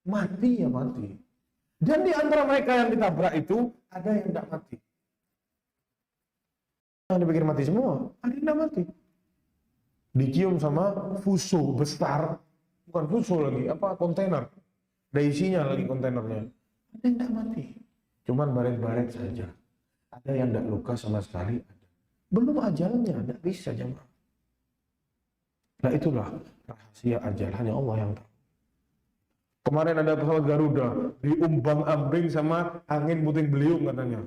Mati ya mati. Dan di antara mereka yang ditabrak itu, ada yang tidak mati. Yang dipikir mati semua, ada yang tidak mati. Dicium sama fuso besar, bukan fuso lagi, apa, kontainer. Ada isinya lagi kontainernya. Ada yang tidak mati. Cuman baret-baret saja. Ada yang tidak luka sama sekali. Ada. Belum ajalnya, tidak bisa jemaah. Nah itulah rahasia ajal, hanya Allah yang tahu. Kemarin ada pesawat Garuda diumbang-ambing sama angin puting beliung katanya.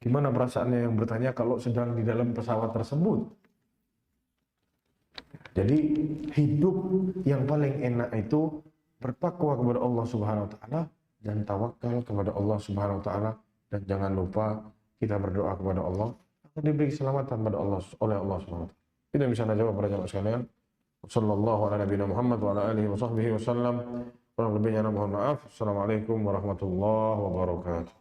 Gimana perasaannya yang bertanya kalau sedang di dalam pesawat tersebut? Jadi hidup yang paling enak itu bertakwa kepada Allah Subhanahu wa taala dan tawakal kepada Allah Subhanahu wa taala, dan jangan lupa kita berdoa kepada Allah akan diberi keselamatan pada Allah oleh Allah Subhanahu wa taala. Kita bisa jawab para jamaah sekalian. Sallallahu ala nabiyina Muhammad wa ala alihi wa sahbihi wasallam. Kurang lebihnya mohon maaf. Assalamualaikum warahmatullahi wabarakatuh.